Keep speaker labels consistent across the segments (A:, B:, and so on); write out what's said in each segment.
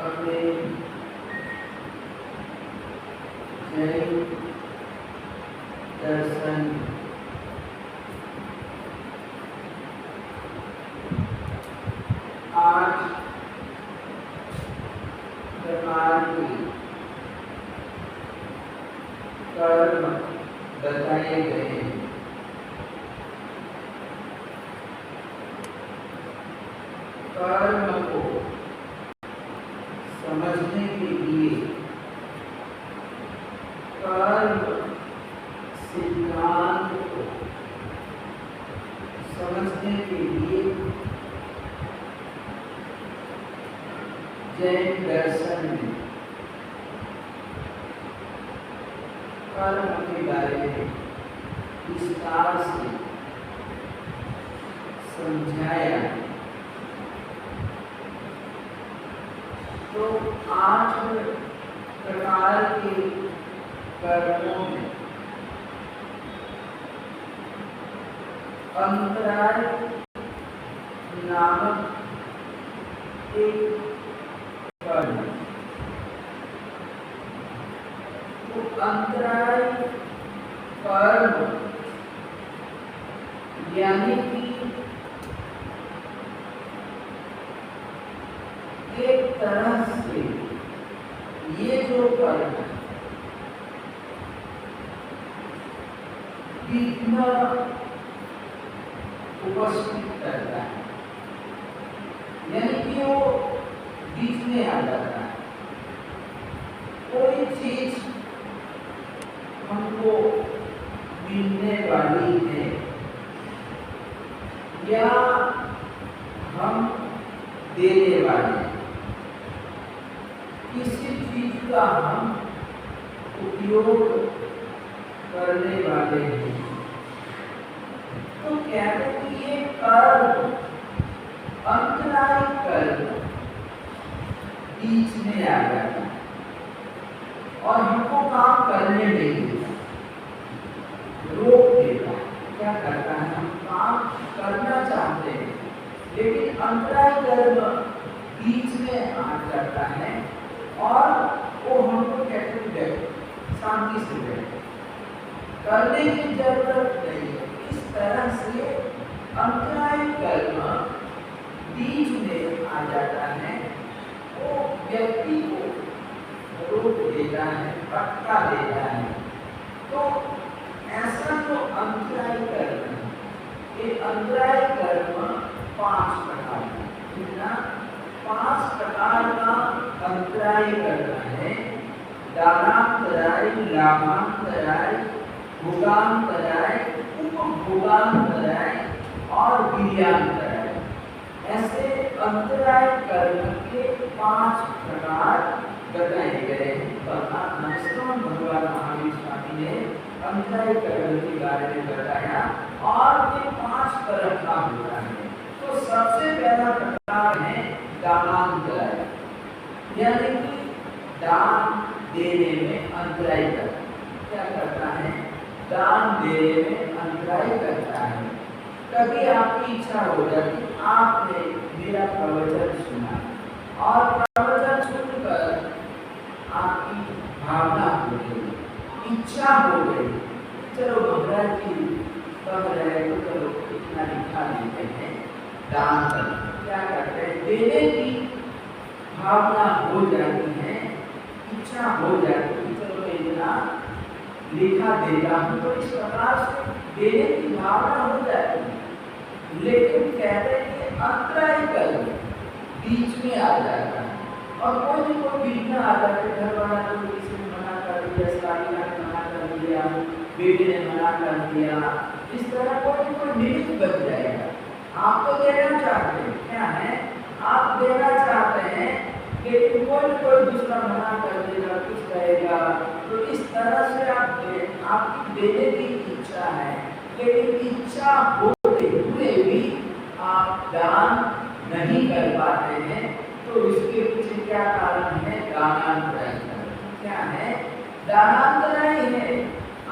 A: अपने जैन दर्शन आठ प्रकार के कर्म बताए गए हैं। कर्म को समझने के लिए कर्म सिद्धांत को समझने के लिए जैन दर्शन में कर्म के बारे में विस्तार से समझाया। तो 8 प्रकार के कर्मों में अंतराय नामक एक कर्म, तो अंतराय कर्म यानी कि एक तरह से ये जो कर्म विघ्न उपस्थित करता है, यानी कि वो बीच में आ जाता है। कोई चीज हमको मिलने वाली है या हम देने वाले हैं, किसी चीज का हम उपयोग करने वाले हैं, तो कहते हैं कि ये कर्म अंतराय कर्म बीच में आ जाता है और हमको काम करने नहीं देता, रोक देता है। क्या करता है, हम काम करना चाहते हैं लेकिन अंतराय कर्म बीच में आ जाता है और वो हमको कहते हैं शांति से बैठे, करने की जरूरत नहीं है। इस तरह से अंतराय कर्म बीच में आ जाता है, वो व्यक्ति को रोक देता है, पटका देता है। तो ऐसा जो अंतराय कर्म है, ये अंतराय कर्म 5 प्रकार का, कितना 5 प्रकार का अंतराय कर्म है। दानांतराय, लाभांतराय, भोगांतराय, उपभोगांतराय और वीर्यांतराय। ऐसे अंतराय कर्म के 5 प्रकार बताए गए हैं। भगवान महावीर स्वामी ने अंतराय कर्म के बारे में बताया और ये 5 तरह का होता है। तो सबसे पहला प्रकार है दानांतराय, यानी कि दान देने में अंतराय करता है। क्या करता है, दान देने में अंतराय करता है। कभी आपकी इच्छा हो जाती, आपने मेरा प्रवचन सुना और प्रवचन सुनकर आपकी भावना हो गई, इच्छा हो गई, चलो महाराज जी कह रहे तो चलो इतना लिखा देते हैं, दान करते। क्या करते हैं, देने की भावना हो जाती है, इच्छा हो जाती है, चलो इतना लिखा देता हूँ। तो इस प्रकार से देने की भावना हो जाती है, लेकिन कहते हैं कि अंतराय कर्म बीच में आ जाता है और कोई विघ्न आ जाते, घर वाला को किसी ने मना कर दिया, साली ने मना कर दिया, बेटे ने मना कर दिया, इस तरह कोई निमित्त बन जाएगा। आप तो देना चाहते हैं, क्या है, आप देना चाहते हैं लेकिन कोई दूसरा मना कर देगा, कुछ कहेगा। तो इस तरह से आपकी देने की इच्छा है, लेकिन इच्छा होते हुए भी आप दान नहीं कर पाते हैं। तो इसके पीछे क्या कारण है, दानांतराय। क्या है, दानांतराय है,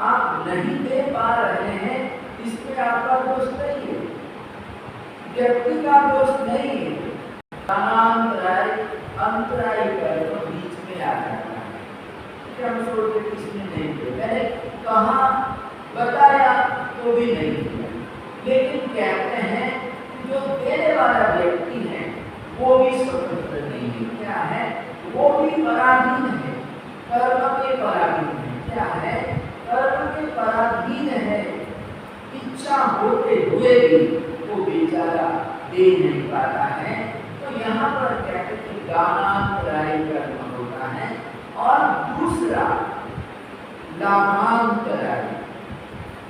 A: आप नहीं दे पा रहे हैं, इसमें आपका दोष नहीं है, व्यक्ति का दोष नहीं है। दानांतराय अंतराय कर्म बीच में आ जाता है। क्या हम सोचते किसने नहीं किया, मैंने कहा बताया तो भी नहीं किया। लेकिन कहते हैं जो देने वाला व्यक्ति है वो भी स्वतंत्र नहीं है। क्या है, वो भी पराधीन है, कर्म के पराधीन है। क्या है, कर्म के पराधीन है। इच्छा होते हुए भी वो बेचारा दे नहीं पाता है। तो यहाँ पर कहते हैं दानांतराय कर्म होता है। और दूसरा लाभांतराय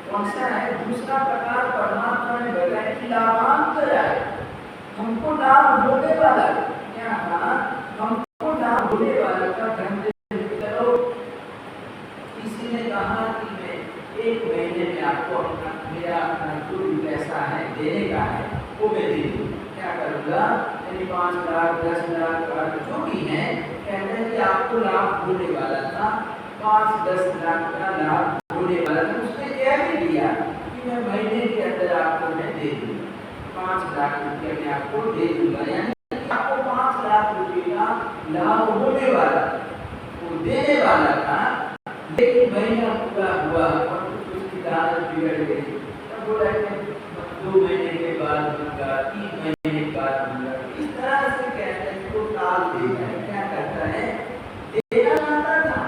A: कौन सा है, दूसरा प्रकार परमात्मा ने बताया कि लाभांतराय, हमको लाभ होने वाला। क्या कहा, हमको लाभ होने वाला का ढंग करो। किसी ने कहा कि मैं 1 महीने में आपको अपना मेरा जो भी पैसा है देने का है वो मैं दे दूँ। क्या करूँगा, यानी 5 लाख 10 लाख जो भी है, कहते हैं कि आपको लाभ होने वाला था, 5-10 लाख का लाभ होने वाला था। उसने कह भी दिया कि मैं महीने के अंदर आपको मैं दे दूँगा, 5 लाख रुपया मैं आपको दे दूंगा। यानी आपको 5 लाख रुपये का लाभ होने वाला, वो देने वाला था। लेकिन महीना पूरा हुआ और उसकी हालत बिगड़ गई, तब बोला कि 2 महीने के बाद दूंगा, 3 महीने के बाद दूंगा। इस तरह से कहते हैं तो टाल देता है। क्या करता है, देना चाहता था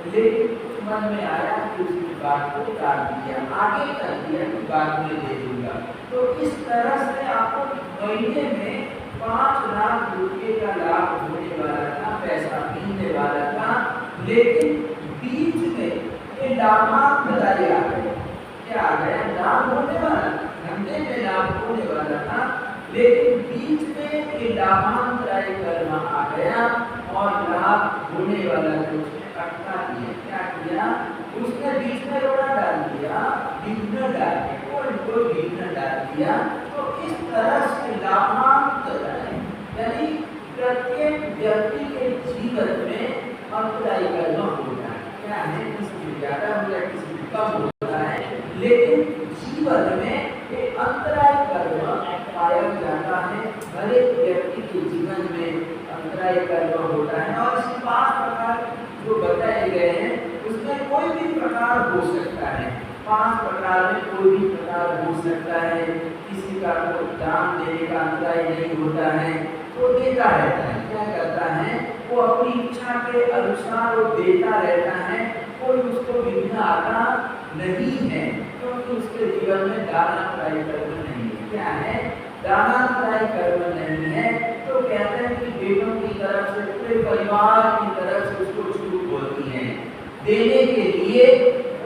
A: लेकिन कुछ मन में आया कि उसकी बात को टाल दिया, आगे कर दिया कि बाद में दे दूंगा। तो इस तरह से आपको महीने में 5 लाख रुपये का लाभ होने वाला था, पैसा मिलने वाला था, लेकिन बीच में ये लाभांतराय आ गया। क्या आ गया, लाभ होने वाला, धंधे में लाभ होने वाला था, लेकिन बीच में ये लाभांतराय कर्म आ गया और लाभ होने वाला जो उसने अटका दिया। क्या किया, उसने बीच में रोड़ा डाल दिया, विघ्न डाल दिया, कोई विघ्न डाल दिया। तो इस तरह से लाभांतराय यानी प्रत्येक व्यक्ति के जीवन में अंतराय कर्म होता है। क्या है, किसी में ज्यादा हो या किसी में कम होता है, लेकिन जीवन में ये अंतराय कर्म पाया जाता है। हर एक व्यक्ति के जीवन में अंतराय कर्म होता है। और इसके 5 प्रकार जो बताए गए हैं उसमें कोई भी प्रकार हो सकता है। 5 प्रकार में कोई भी प्रकार हो सकता है। किसी का तो दान देने का अंतराय नहीं होता है, तो देता रहता है। क्या करता है, वो अपनी इच्छा के अनुसार वो देता रहता है, कोई उसको विघ्न आता नहीं है, क्योंकि उसके जीवन में दानांतराय कर्म नहीं है। क्या है, दानांतराय कर्म नहीं है। तो कहते हैं कि बेटों की तरफ से, पूरे परिवार की तरफ से उसको छूट होती है, देने के लिए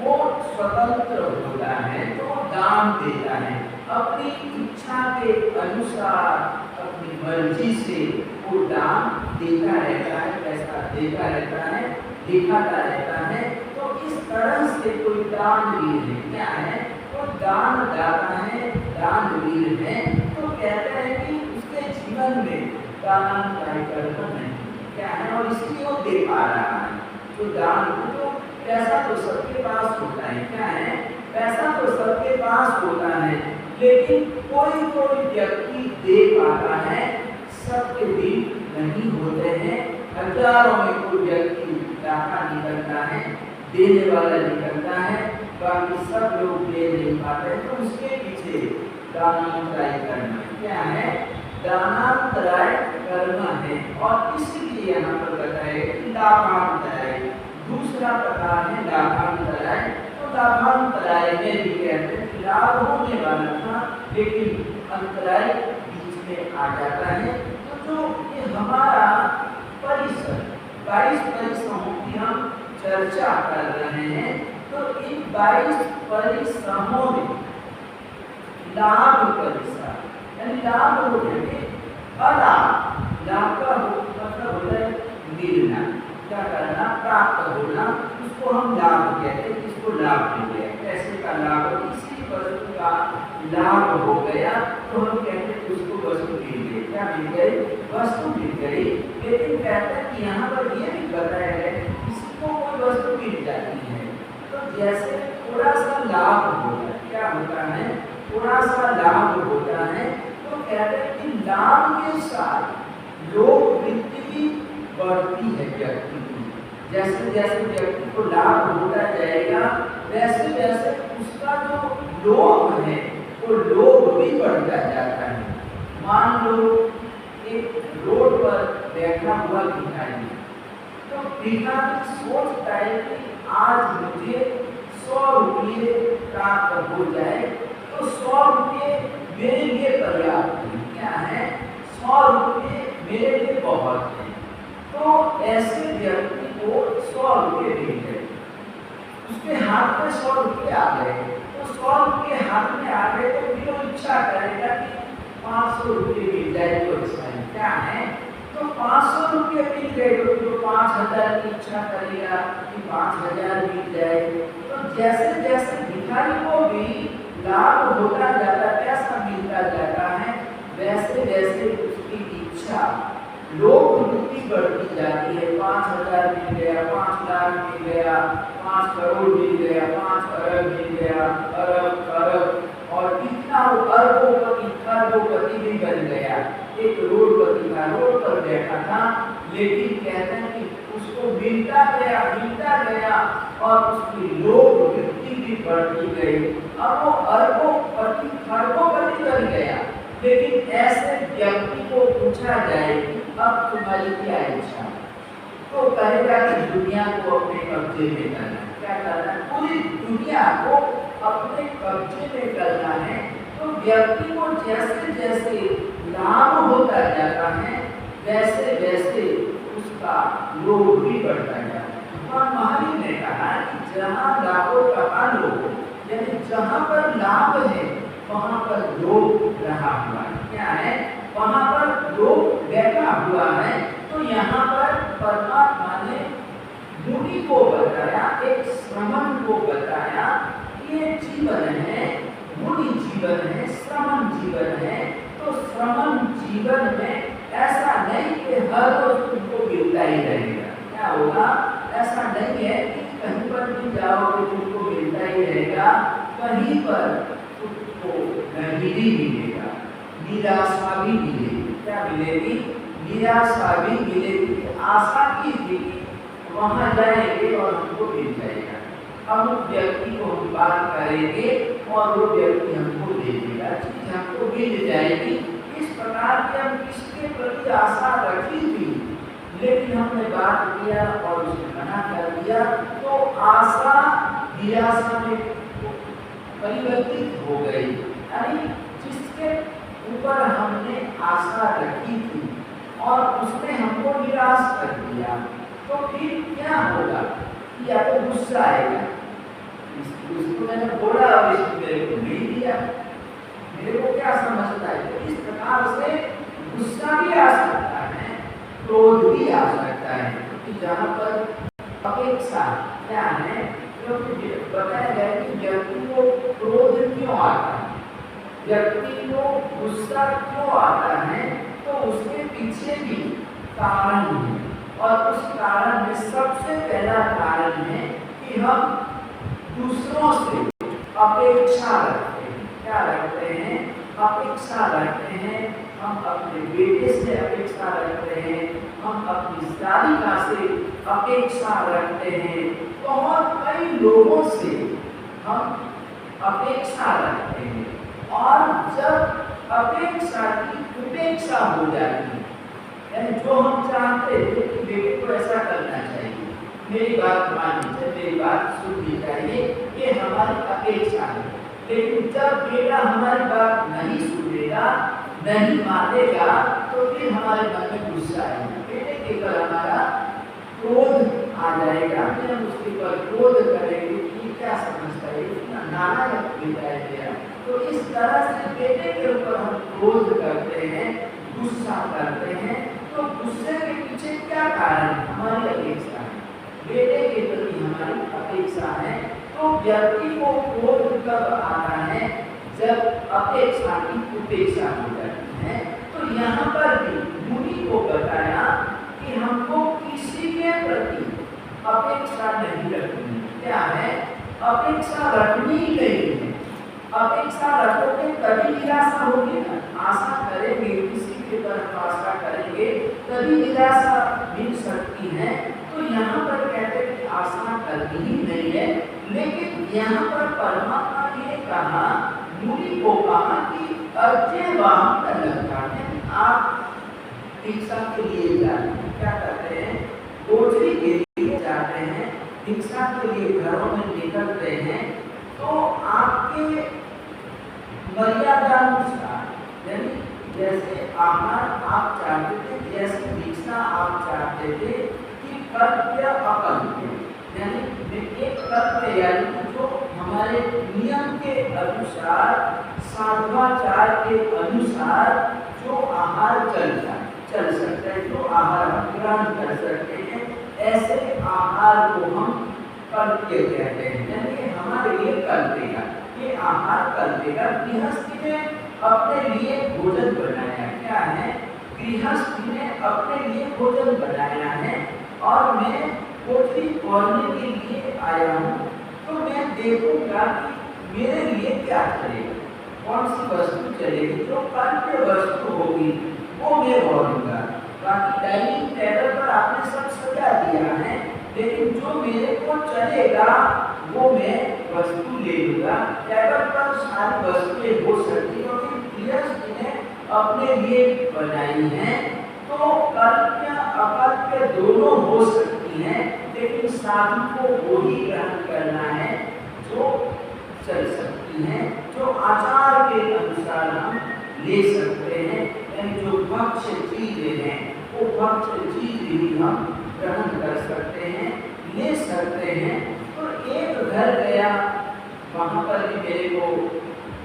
A: वो स्वतंत्र होता है, तो दान देता है अपनी इच्छा के अनुसार, अपनी मर्जी से वो दान देता रहता है, पैसा देता रहता है, दिखाता रहता है। तो इस तरह से कोई दानवीर है। क्या है, वो दान दाता है, दानवीर है। तो कहते हैं कि उसके जीवन में दानांतराय कर्म नहीं। क्या है, और इसलिए वो दे पा रहा है। तो दान तो पैसा तो सबके पास होता है। क्या है, पैसा तो सबके पास होता है, लेकिन कोई व्यक्ति दे पाता है, सबके दिन नहीं होते हैं। हजारों में कोई व्यक्ति दाता निकलता है, देने वाला निकलता है, बाकी सब लोग दे नहीं पाते। तो उसके पीछे दानांतराय कर्म क्या है, दानांतराय कर्म है। और इसलिए यहाँ पर बताया कि लाभांतराय दूसरा प्रकार है लाभांतराय। तो लाभांतराय में भी कहते हैं कि लाभ होने वाला था, लेकिन अंतराय बीच में आ जाता है। तो जो ये हमारा परिसर 22 परिश्रमों की हम चर्चा कर रहे हैं, तो इन 22 परिश्रमों में लाभ परिश्रम यानी लाभ हो जाए, अलाभ लाभ का मतलब होता है मिलना, क्या करना, प्राप्त होना, उसको हम लाभ कहते हैं। इसको लाभ मिल गया, पैसे का लाभ, किसी वस्तु का लाभ हो गया तो हम कहते हैं उसको वस्तु मिल गई। क्या मिल गई, वस्तु मिल गई। लेकिन कहते हैं कि यहाँ पर ये भी बताया है किसी को कोई वस्तु मिल जाती है तो जैसे थोड़ा सा लाभ होता है, क्या होता है, थोड़ा सा लाभ होता है। तो कहते हैं कि लाभ के साथ लोग वृत्ति भी व्यक्ति की। जैसे जैसे व्यक्ति को लाभ होता जाएगा वैसे वैसे उसका जो लोभ है वो लोभ भी बढ़ता जाता है। मान लो एक रोड पर बैठा हुआ भिखारी, तो भिखारी सोचता है कि आज मुझे 100 रुपये प्राप्त हो जाए तो 100 रुपये मेरे लिए पर्याप्त है। क्या है? 100 रुपये मेरे लिए बहुत है। तो ऐसे व्यक्ति को 100 रुपये मिल गए, उसके हाथ में 100 रुपये आ गए, तो 100 रुपये हाथ में आ गए तो फिर वो इच्छा करेगा कि 500 रुपये मिल जाए तो अच्छा है। क्या है? तो 500 रुपये मिल गए तो फिर 5000 की इच्छा करेगा कि 5000 मिल जाए। तो जैसे जैसे भिखारी को भी लाभ होता जाता, पैसा मिलता जाता है, वैसे वैसे उसकी इच्छा लोभ वृत्ति बढ़ती जाती है। 5000 मिल गया, 5 लाख मिल गया, 5 करोड़ मिल गया, 5 अरब मिल गया, अरब अरब, और इतना वो अरबोपति खरबोपति भी बन गया। एक करोड़पति का रोड पर बैठा था, लेकिन कहते हैं कि उसको मिलता गया और उसकी लोभ वृत्ति भी बढ़ती गई। अब वो अरबोपति खरबोपति बन गया। लेकिन ऐसे व्यक्ति को पूछा जाए कि अब तुम्हारी क्या इच्छा है, तो कहेगा कि दुनिया को अपने कब्जे में करना है। क्या करना है? पूरी दुनिया को अपने कब्जे में करना है। तो व्यक्ति को जैसे जैसे लाभ होता जाता है वैसे वैसे उसका लोभ भी बढ़ता जाता है। और महावीर ने कहा कि जहाँ लाभों का लोभ, यानी जहाँ पर लाभ है वहाँ पर लोभ रहा हुआ है। क्या है? वहाँ पर लोभ बैठा हुआ है। तो यहाँ पर परमात्मा ने मुनि को बताया, एक श्रमण को बताया कि ये जीवन है, मुनि जीवन है, श्रमण जीवन है। तो श्रमण जीवन में ऐसा नहीं कि हर रोज तुमको मिलता ही रहेगा। क्या होगा? ऐसा नहीं है कि कहीं पर भी जाओगे तुमको मिलता ही रहेगा, कहीं पर तुमको नहीं मिलेगा, निराशा भी मिलेगी। क्या मिलेगी? निराशा भी मिलेगी। आशा की थी वहां जाएंगे और हमको मिल जाएगा। अब उस व्यक्ति को हम बात करेंगे और वो व्यक्ति हमको दे देगा, चीज हमको मिल जाएगी। इस प्रकार की हम किसके प्रति आशा रखी थी, लेकिन हमने बात किया और उसने मना कर दिया, तो आशा निराशा में परिवर्तित हो गई। यानी जिसके ऊपर हमने आशा रखी थी और उसने हमको निराश कर दिया, तो फिर क्या होगा? या तो गुस्सा आएगा, इसको मैंने बोला और इसको मेरे को नहीं दिया, मेरे को क्या समझता है। तो इस प्रकार से गुस्सा भी आ सकता है, क्रोध भी आ सकता है। क्योंकि जहाँ पर अपेक्षा क्या है, क्योंकि बताया गया कि व्यक्ति को क्रोध क्यों आता है, व्यक्ति को गुस्सा क्यों आता है, तो उसके पीछे भी कारण है। और उस कारण में सबसे पहला कारण है कि हम दूसरों से अपेक्षा रखते हैं। क्या रखते हैं? अपेक्षा रखते हैं। हम अपने बेटे से अपेक्षा रखते हैं, हम अपनी सालिका से अपेक्षा रखते हैं, बहुत कई लोगों से हम अपेक्षा रखते हैं। और जब अपेक्षा की उपेक्षा हो जाती है, यानी जो हम चाहते थे कि बेटे को ऐसा करना चाहिए, मेरी बात माननी चाहिए, मेरी बात सुननी चाहिए, ये हमारी अपेक्षा है। लेकिन जब बेटा हमारी बात नहीं सुनेगा, नहीं मानेगा, तो फिर हमारे मन में गुस्सा आएगा, बेटे के ऊपर हमारा क्रोध आ जाएगा। फिर हम उसके ऊपर क्रोध करेंगे कि क्या समझता है, इतना नालायक बेटा है मेरा। तो इस तरह से बेटे के ऊपर हम क्रोध करते हैं, गुस्सा करते हैं। तो गुस्से के पीछे क्या कारण है? हमारी अपेक्षा है, बेटे के प्रति हमारी अपेक्षा है। तो व्यक्ति को क्रोध कब आता है? जब अपेक्षा की उपेक्षा हो जाती है। तो यहाँ पर भी मुनि को बताया कि हमको किसी के प्रति अपेक्षा नहीं रखनी। क्या है? अपेक्षा रखनी ही नहीं है। अपेक्षा रखोगे तभी निराशा होगी ना। आशा करेंगे किसी के पर आशा करेंगे तभी निराशा मिल सकती है। तो यहाँ पर कहते हैं कि आशा करनी ही नहीं है, लेकिन यहाँ पर परमात्मा ने कहा, मुनि को कहा कि अर्चे वाहन का लक्षण है, आप भिक्षा के लिए जाते हैं, क्या करते हैं, गोचरी के लिए जाते हैं, भिक्षा के लिए घरों में निकलते हैं, तो आपके मर्यादा अनुसार, यानी जैसे आहार आप चाहते थे, जैसे भिक्षा आप चाहते थे कि कर्तव्य अकर्तव्य, यानी एक कर्तव्य यानी जो हमारे नियम के अनुसार, साधवाचार के अनुसार जो आहार चल सकता है, जो आहार हम ग्रहण कर सकते हैं, ऐसे आहार को हम कर्तव्य कहते हैं, यानी हमारे लिए कर्तव्य, ये आहार कर्तव्य। गृहस्थी ने अपने लिए भोजन बनाया, क्या है, गृहस्थी ने अपने लिए भोजन बनाया है, और मैं कोठरी तोड़ने के लिए आया हूँ, तो मैं देखूंगा कि मेरे लिए क्या चलेगा, कौन सी वस्तु चलेगी, जो कर्तव्य वस्तु होगी वो मैं बोलूँगा। बाकी डाइनिंग टेबल पर आपने सब सजा दिया है, लेकिन जो मेरे को चलेगा वो मैं वस्तु ले लूँगा। टेबल पर सारी वस्तुएं हो सकती है, क्योंकि गृहस्थ ने अपने लिए बनाई हैं, तो कर्तव्य अकर्तव्य दोनों हो सकती हैं, लेकिन साधु को वो ही ग्रहण करना है जो चल सकती हैं, जो आचार के अनुसार हम ले सकते हैं, यानी जो भक्ष्य चीजें हैं वो भक्ष्य चीज ही हम ग्रहण कर सकते हैं, ले सकते हैं। तो एक घर गया, वहाँ पर भी मेरे को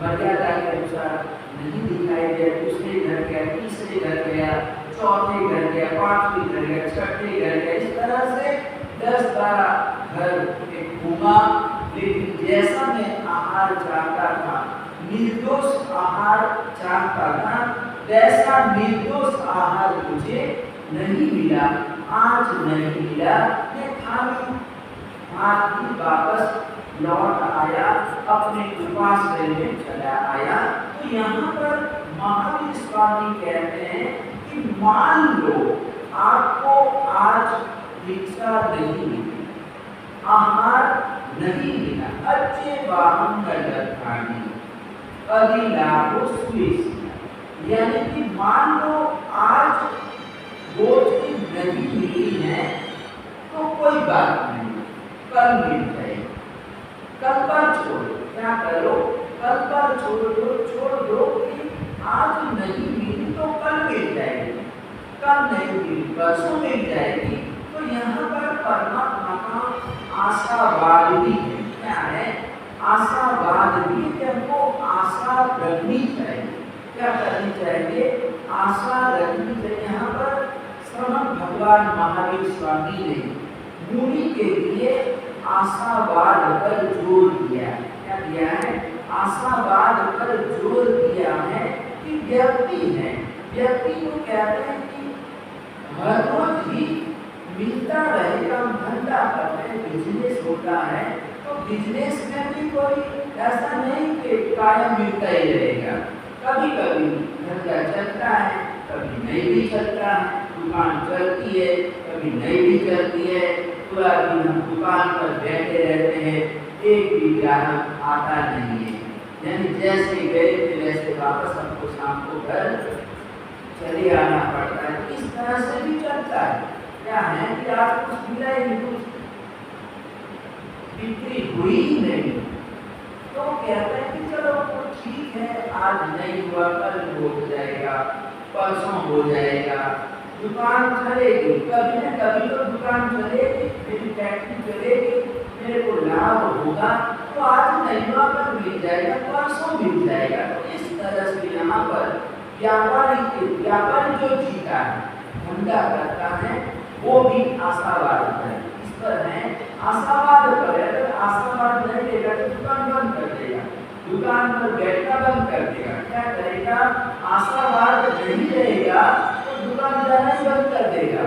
A: मर्यादा के अनुसार नहीं दिखाई दिया, दूसरे घर गया, तीसरे घर गया, चौथे घर गया, पांचवें घर गया, छठे घर गया, इस तरह से 10-12 घर घूमा, लेकिन जैसा मैं आहार चाहता था, निर्दोष आहार चाहता था, वैसा निर्दोष आहार मुझे नहीं मिला, आज नहीं मिला। मैं खाली हाथ ही वापस लौट आया, अपने उपाश्रय में चला आया। तो यहाँ पर महावीर स्वामी कहते हैं कि मान लो आपको आज भिक्षा नहीं मिली, आहार नहीं मिला, अच्छे वाहन का लक्षण अधिलाभो सुवेशी, यानी कि मान लो आज गोचरी नहीं मिली है तो कोई बात नहीं, कल मिल जाएगी, कल पर छोड़ो, क्या करो, कल पर छोड़ दो कि आज नहीं मिली तो कल मिल जाएगी, कल नहीं मिली परसों मिल जाएगी। तो यहाँ पर परमात्मा का आशावाद भी है, क्या है, आशावाद भी, कि हमको आशा रखनी चाहिए, क्या करनी चाहिए, आशा रखनी चाहिए। यहाँ पर श्रवण भगवान महावीर स्वामी ने मुनि के लिए आशावाद पर जोर दिया, क्या दिया है, आशावाद पर जोर दिया है कि व्यक्ति है, व्यक्ति को कहते हैं कि हर रोज ही मिलता रहेगा, धंधा करते हैं, बिजनेस होता है, तो बिजनेस में भी कोई ऐसा नहीं कि कायम मिलता ही रहेगा, कभी कभी धंधा चलता है, कभी नहीं भी चलता है, दुकान चलती है, कभी नहीं भी चलती है, पूरा दिन हम दुकान पर बैठे रहते हैं, एक भी ग्राहक आता नहीं है, यानी जैसे गए थे वैसे वापस हमको शाम को घर चले आना पड़ता है। इस तरह से भी चलता है, क्या है कि आप कुछ मिला ही नहीं, कुछ बिक्री हुई ही नहीं, तो कहते हैं कि चलो तो ठीक है, आज नहीं हुआ कल हो जाएगा, परसों हो जाएगा, दुकान चलेगी, कभी न कभी तो दुकान चलेगी, मेरी फैक्ट्री चलेगी, मेरे को लाभ होगा, तो आज नहीं हुआ कल मिल जाएगा, परसों मिल जाएगा। तो इस तरह से यहाँ पर व्यापारी जो जीता है, धंधा करता है, वो भी आशावाद है, इस पर है आशावाद पर। अगर आशावाद नहीं देगा तो दुकान बंद कर देगा, दुकान पर बैठना बंद कर देगा, क्या करेगा, आशावाद नहीं रहेगा तो दुकान जाना ही बंद कर देगा।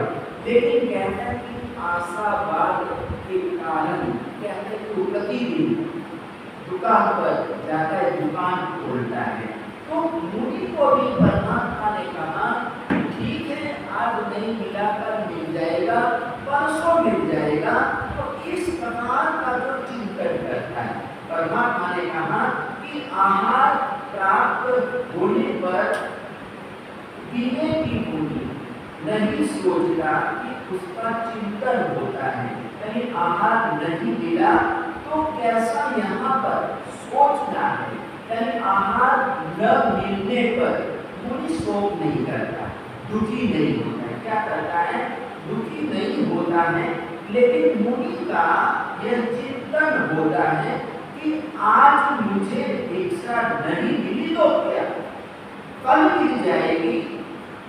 A: लेकिन कहता है कि आशावाद के कारण कहते हैं कि प्रतिदिन दुकान पर जाता है, दुकान खोलता है। तो मुनि को भी परमात्मा ने कहा ठीक है, आज नहीं मिला कल मिल जाएगा, परसों मिल परमात्मा ने कहा कि आहार प्राप्त होने पर पीने की पूरी नहीं सोचता कि उसका चिंतन होता है। कहीं आहार नहीं मिला तो कैसा यहाँ पर सोचना है। कहीं आहार न मिलने पर मुनि शोक नहीं करता, दुखी नहीं होता है। क्या करता है? दुखी नहीं होता है, लेकिन मुनि का यह चिंतन होता है कि आज मुझे भिक्षा नहीं मिली तो क्या, कल मिल जाएगी।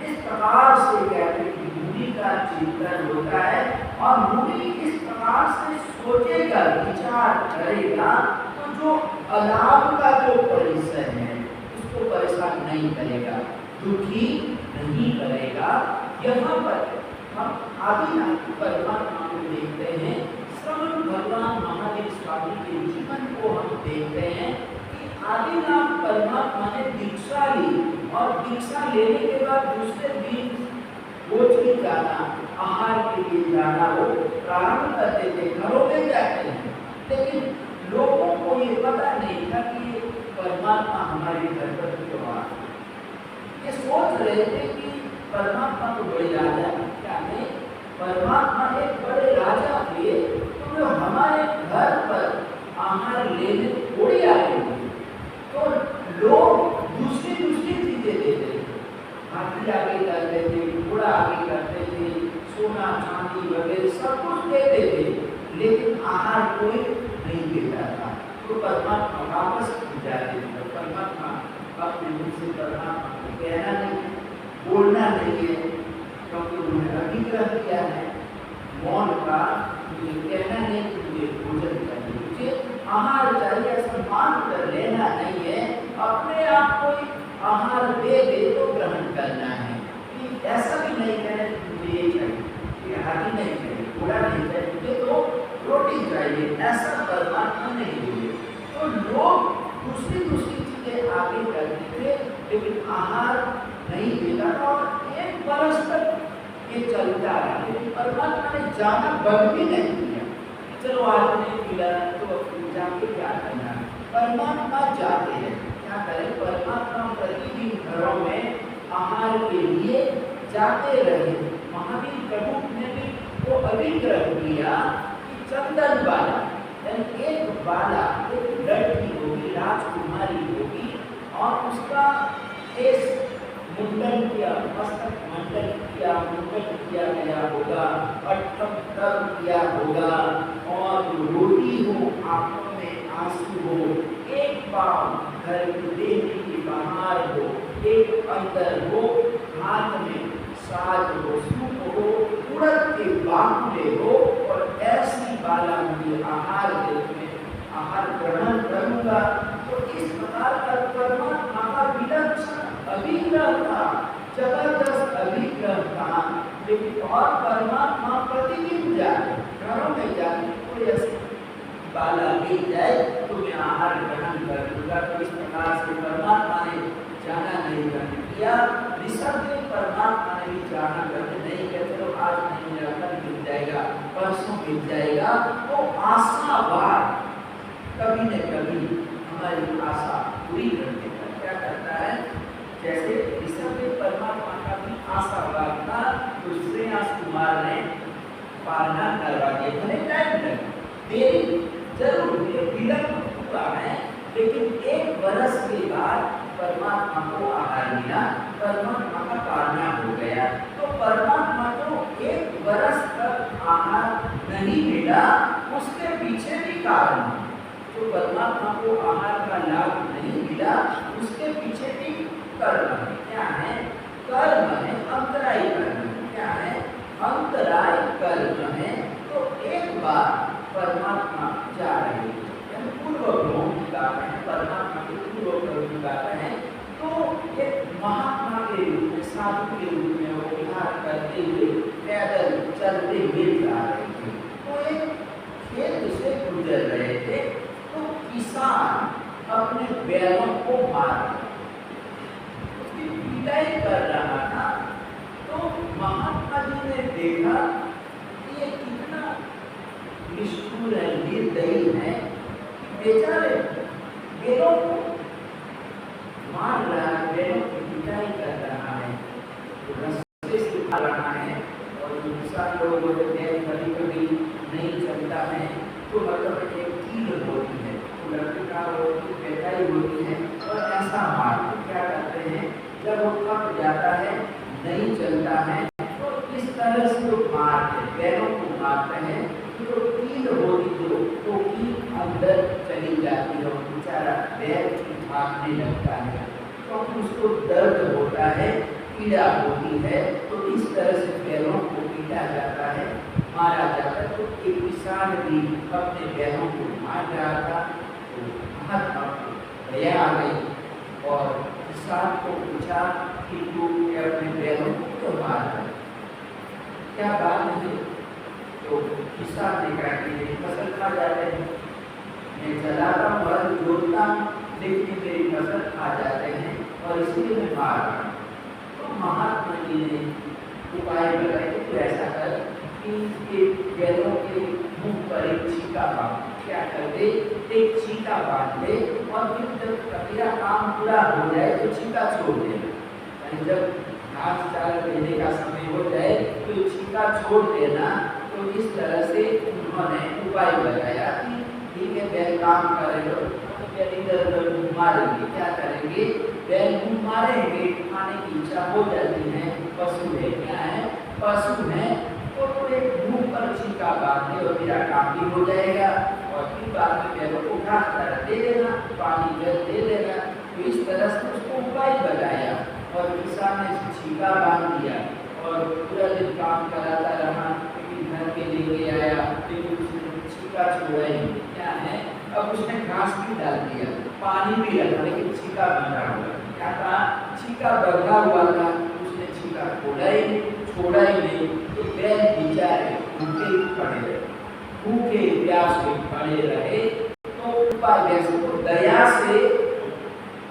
A: इस प्रकार से कहते हैं कि मुनि का चिंतन होता है और मुनि इस प्रकार से सोचेगा, विचार करेगा तो जो अलाभ का जो परिसर है उसको परेशान नहीं करेगा, दुखी नहीं करेगा। यहाँ पर हम आदिनाथ परमात्मा को देखते हैं, श्रवण भगवान महावीर स्वामी के जीवन को हम देखते हैं कि आदिनाथ परमात्मा ने दीक्षा ली और दीक्षा लेने के बाद दूसरे दिन भोज की जाना, आहार के लिए जाना वो प्रारंभ करते थे, घरों में जाते हैं। लेकिन लोगों को ये पता नहीं था कि परमात्मा हमारे घर पर क्यों आ रहा है। ये सोच रहे थे कि परमात्मा तो बड़े राजा क्या है, परमात्मा एक बड़े राजा थे तो वो हमारे घर पर आहार लेने थोड़ी आए थे। तो लोग दूसरी चीजें देते थे, हाथी आगे करते थे, घोड़ा आगे करते थे, सोना चांदी वगैरह सब कुछ देते थे, लेकिन आहार कोई नहीं देता था। तो परमात्मा वापस जाते थे। परमात्मा अपने मुख से परमात्मा को कहना नहीं, बोलना नहीं है, क्योंकि उन्होंने अधिग्रह किया है मौन का। मुझे कहना नहीं कि मुझे भोजन चाहिए, मुझे आहार चाहिए, ऐसा मान कर लेना नहीं है। अपने आप को आहार दे तो ग्रहण करना है। कि ऐसा भी नहीं कहना कि मुझे ये चाहिए, हाथी नहीं चाहिए, घोड़ा नहीं चाहिए, मुझे तो रोटी चाहिए, ऐसा परमात्मा नहीं बोले। तो लोग दूसरी चीजें आगे करते थे, लेकिन आहार नहीं देता था और 1 वर्ष तक ये चलता रहा। लेकिन परमात्मा ने जाना बंद भी नहीं किया, चलो आज नहीं मिला तो जाके क्या करना। परमात्मा जाते हैं, क्या करें, परमात्मा प्रतिदिन घरों में आहार के लिए जाते रहे। महावीर प्रमुख ने भी वो अभिग्रह किया कि चंदन बाला, एक बाला, एक लड़की होगी, राजकुमारी होगी और उसका केस मुंडन किया, मस्तक मंडन किया, मुंडन किया गया होगा, अट्ठम किया होगा और रोटी हो, आंखों में आंसू हो, एक पाँव घर की देवी के बाहर हो, एक अंदर हो, हाथ में साज हो, सूप हो, उड़द के बांकुले हो और ऐसी बाला मुझे आहार देने, आहार ग्रहण करूंगा। तो इस प्रकार का परमात्मा का विलक्षण अभिग्रह था, जबरदस्त अभिग्रह था। लेकिन और परमात्मा प्रतिदिन जाए, घरों में जाने कोई ऐसी बाला मिल जाए तो मैं आहार ग्रहण कर लूंगा। तो इस प्रकार से परमात्मा ने जाना नहीं करने किया। ऋषभ ने परमात्मा ने भी जाना करने नहीं किया, चलो आज नहीं मिला, कल मिल जाएगा, परसों मिल जाएगा। तो आशावाद कभी न कभी हमारी आशा पूरी करने का क्या करता है। जैसे ऋषभ ने परमात्मा का भी आशावाद था, तो श्रेयास कुमार ने पालना करवा दिया। भले टाइम लगे, देरी जरूर विलंब हुआ है, लेकिन 1 वर्ष के बाद परमात्मा को आहार मिला, परमात्मा का पालना हो गया। तो परमात्मा को 1 वर्ष तक आहार नहीं मिला, उसके पीछे भी कारण है। तो परमात्मा को आहार का लाभ नहीं मिला, उसके पीछे भी कर्म है। क्या है? कर्म है, अंतराय कर्म। क्या है? अंतराय कर्म है। तो एक बार परमात्मा जा रहे हैं, पूर्व ग्रहों की बात है, परमात्मा के पूर्व ग्रहों की बात है। तो एक महात्मा के रूप में, साधु के रूप में वो विहार करते हुए पैदल चलते हुए जा रहे थे। तो एक खेत से गुजर रहे थे, तो किसान अपने बैलों को मार उसकी पिटाई कर रहा था। तो महात्मा जी ने देखा कि ये कितना निष्ठुर है, निर्दयी है, बेचारे बैलों को मार रहा है, बैलों की पिटाई कर रहा है, रस्ते से उठा रहा है। और जो किसान लोग होते हैं कभी कभी नहीं चलता है तो मतलब एक कील होती है, तो लकड़ी का वो पिटाई होती है और ऐसा मार क्या करते हैं, जब वो थक जाता है नहीं चलता है तो इस तरह से वो मारते हैं, बैलों को मारते हैं। तो कील होती तो कील अंदर चली जाती है और बेचारा बैल भागने लगता है, तो उसको दर्द होता है, पीड़ा होती है। तो इस तरह से बैलों को पीटा जाता है, मारा जाता है। तो एक किसान भी अपने बैलों को मार रहा था, तो महात्मा को दया आ गई और किसान को पूछा कि तू अपने बैलों को क्यों मार रहा है, क्या बात है? तो किसान ने कहा कि मेरी फसल खा जाते हैं, मैं चलाता हूँ हल जोतता हूँ लेकिन मेरी फसल खा जाते हैं और इसलिए मैं मार रहा हूँ। तो महात्मा जी ने उपाय बताया कि तू ऐसा कर कि बैलों के मुंह पर एक छीका बांध, क्या कर दे, एक छीका बांध दे और फिर जब तेरा काम पूरा हो जाए तो छीका छोड़ दे। जब घास चारा देने का समय हो जाए तो छीका छोड़ देना। तो इस तरह से उन्होंने उपाय लगाया कि ठीक है बैल काम करेगा, तो बैल इधर उधर मुँह मारेंगे, क्या करेंगे, बैल मुँह मारेंगे, खाने की इच्छा हो जाती है, पशु है, क्या है, पशु है, तो एक मुँह पर छीका बांध दे और मेरा काम भी हो जाएगा और फिर बाद में बैलों को घास चारा दे देना, पानी जल दे देना। तो इस तरह से उसको उपाय बताया और किसान ने छीका बांध दिया और पूरा दिन काम कराता रहा, लेकिन घर के लेके आया, लेकिन उसने छीका छोड़ा ही, क्या है, अब उसने घास भी डाल दिया, पानी भी रखा, लेकिन छीका बंधा हुआ, क्या था, छीका बंधा हुआ था, उसने छीका छोड़ा ही नहीं। तो बैल बेचारे भूखे पड़े रहे, भूखे प्यास में पड़े रहे। तो उपाय को दया से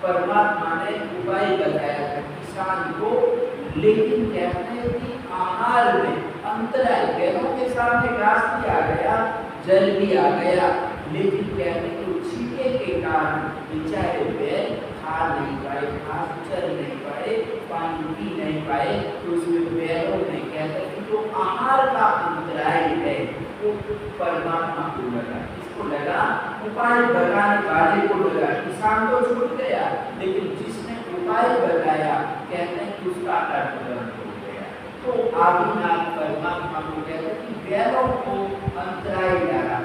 A: परमात्मा ने उपाय बताया था किसान को, लेकिन कहते हैं कि आहार में अंतराय, बैलों के सामने घास भी आ गया, जल भी आ गया, लेकिन कहते हैं कि छीके के कारण बेचारे बैल खा नहीं पाए, घास चल नहीं पाए, पानी पी नहीं पाए। तो उसमें बैलों ने कहते हैं कि जो आहार का अंतराय है वो परमात्मा को लगा, इसको लगा, उपाय बताने वाले को लगा। किसान तो छूट गया, लेकिन जिसने उपाय बताया कहते हैं कि उसका कर्तव्य हो गया। तो आदिनाथ परमात्मा को कहते हैं कि बैलों को अंतराय डाला,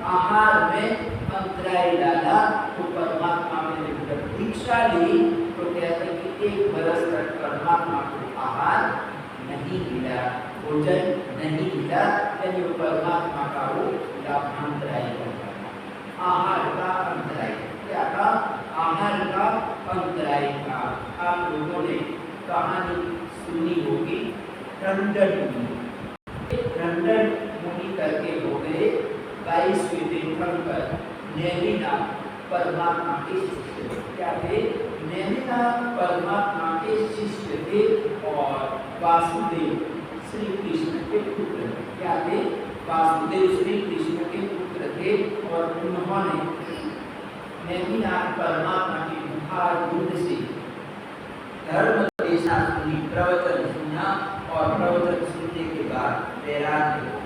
A: आहार में अंतराय डाला। तो परमात्मा ने जब दीक्षा ली तो कहते हैं कि 1 बरस तक परमात्मा को आहार नहीं मिला, भोजन नहीं मिला, यानी परमात्मा का वो अंतराय करता, आहार का अंतराय, क्या था, आहार का अंतराय का। आप लोगों ने कहानी सुनी होगी टंडन मुनि, टंडन मुनि करके हो गए 22वें तीर्थंकर नेमिनाथ परमात्मा के शिष्य, क्या थे, नेमिनाथ परमात्मा के शिष्य थे और वासुदेव श्री कृष्ण के पुत्र, क्या थे, वासुदेव श्री कृष्ण के पुत्र थे। और उन्होंने नेमिनाथ परमात्मा की मुखार युद्ध से धर्म देशा सुनी, प्रवचन सुना और प्रवचन सुनने के बाद वैराग्य,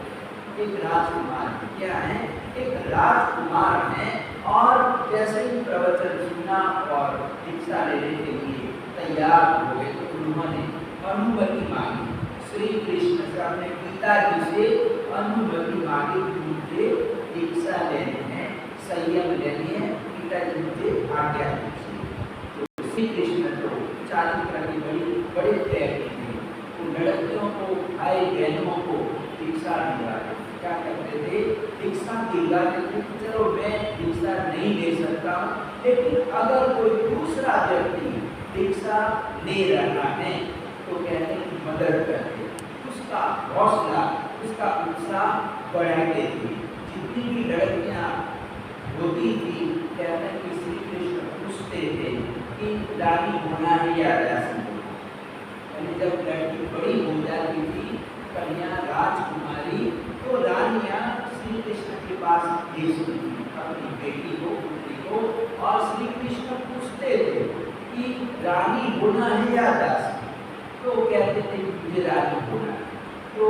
A: एक राजकुमार, क्या है, एक राजकुमार है। और जैसे ही प्रवचन सुना और दीक्षा लेने के लिए तैयार हो गए तो उन्होंने अनुमति मांगी श्री कृष्ण से, अपने पिताजी से अनुमति मांगी, मुझे दीक्षा लेनी है, संयम लेनी है, पिताजी मुझे आज्ञा दीजिए। तो श्री कृष्ण तो चारित्र की बड़े त्यागी थे, तो लड़कियों को, भाई बहनों को दीक्षा दिलाते, क्या करते थे, दीक्षा दिलाते थे। चलो मैं दीक्षा नहीं ले सकता हूँ, लेकिन अगर कोई दूसरा व्यक्ति दीक्षा ले रहा है तो कहते हैं मदद करते, उसका हौसला, उसका उत्साह बढ़ाते थे। जितनी भी लड़कियाँ होती थी कहते हैं कि श्री कृष्ण पूछते थे कि रानी होना है या दासी, यानी जब लड़की बड़ी हो जाती थी, कन्या राजकुमारी, तो रानियाँ श्री कृष्ण के पास भेजती थी अपनी बेटी को, पुत्री को, और श्री कृष्ण पूछते थे कि रानी होना है या दासी, तो कहते थे कि मुझे रानी होना है, तो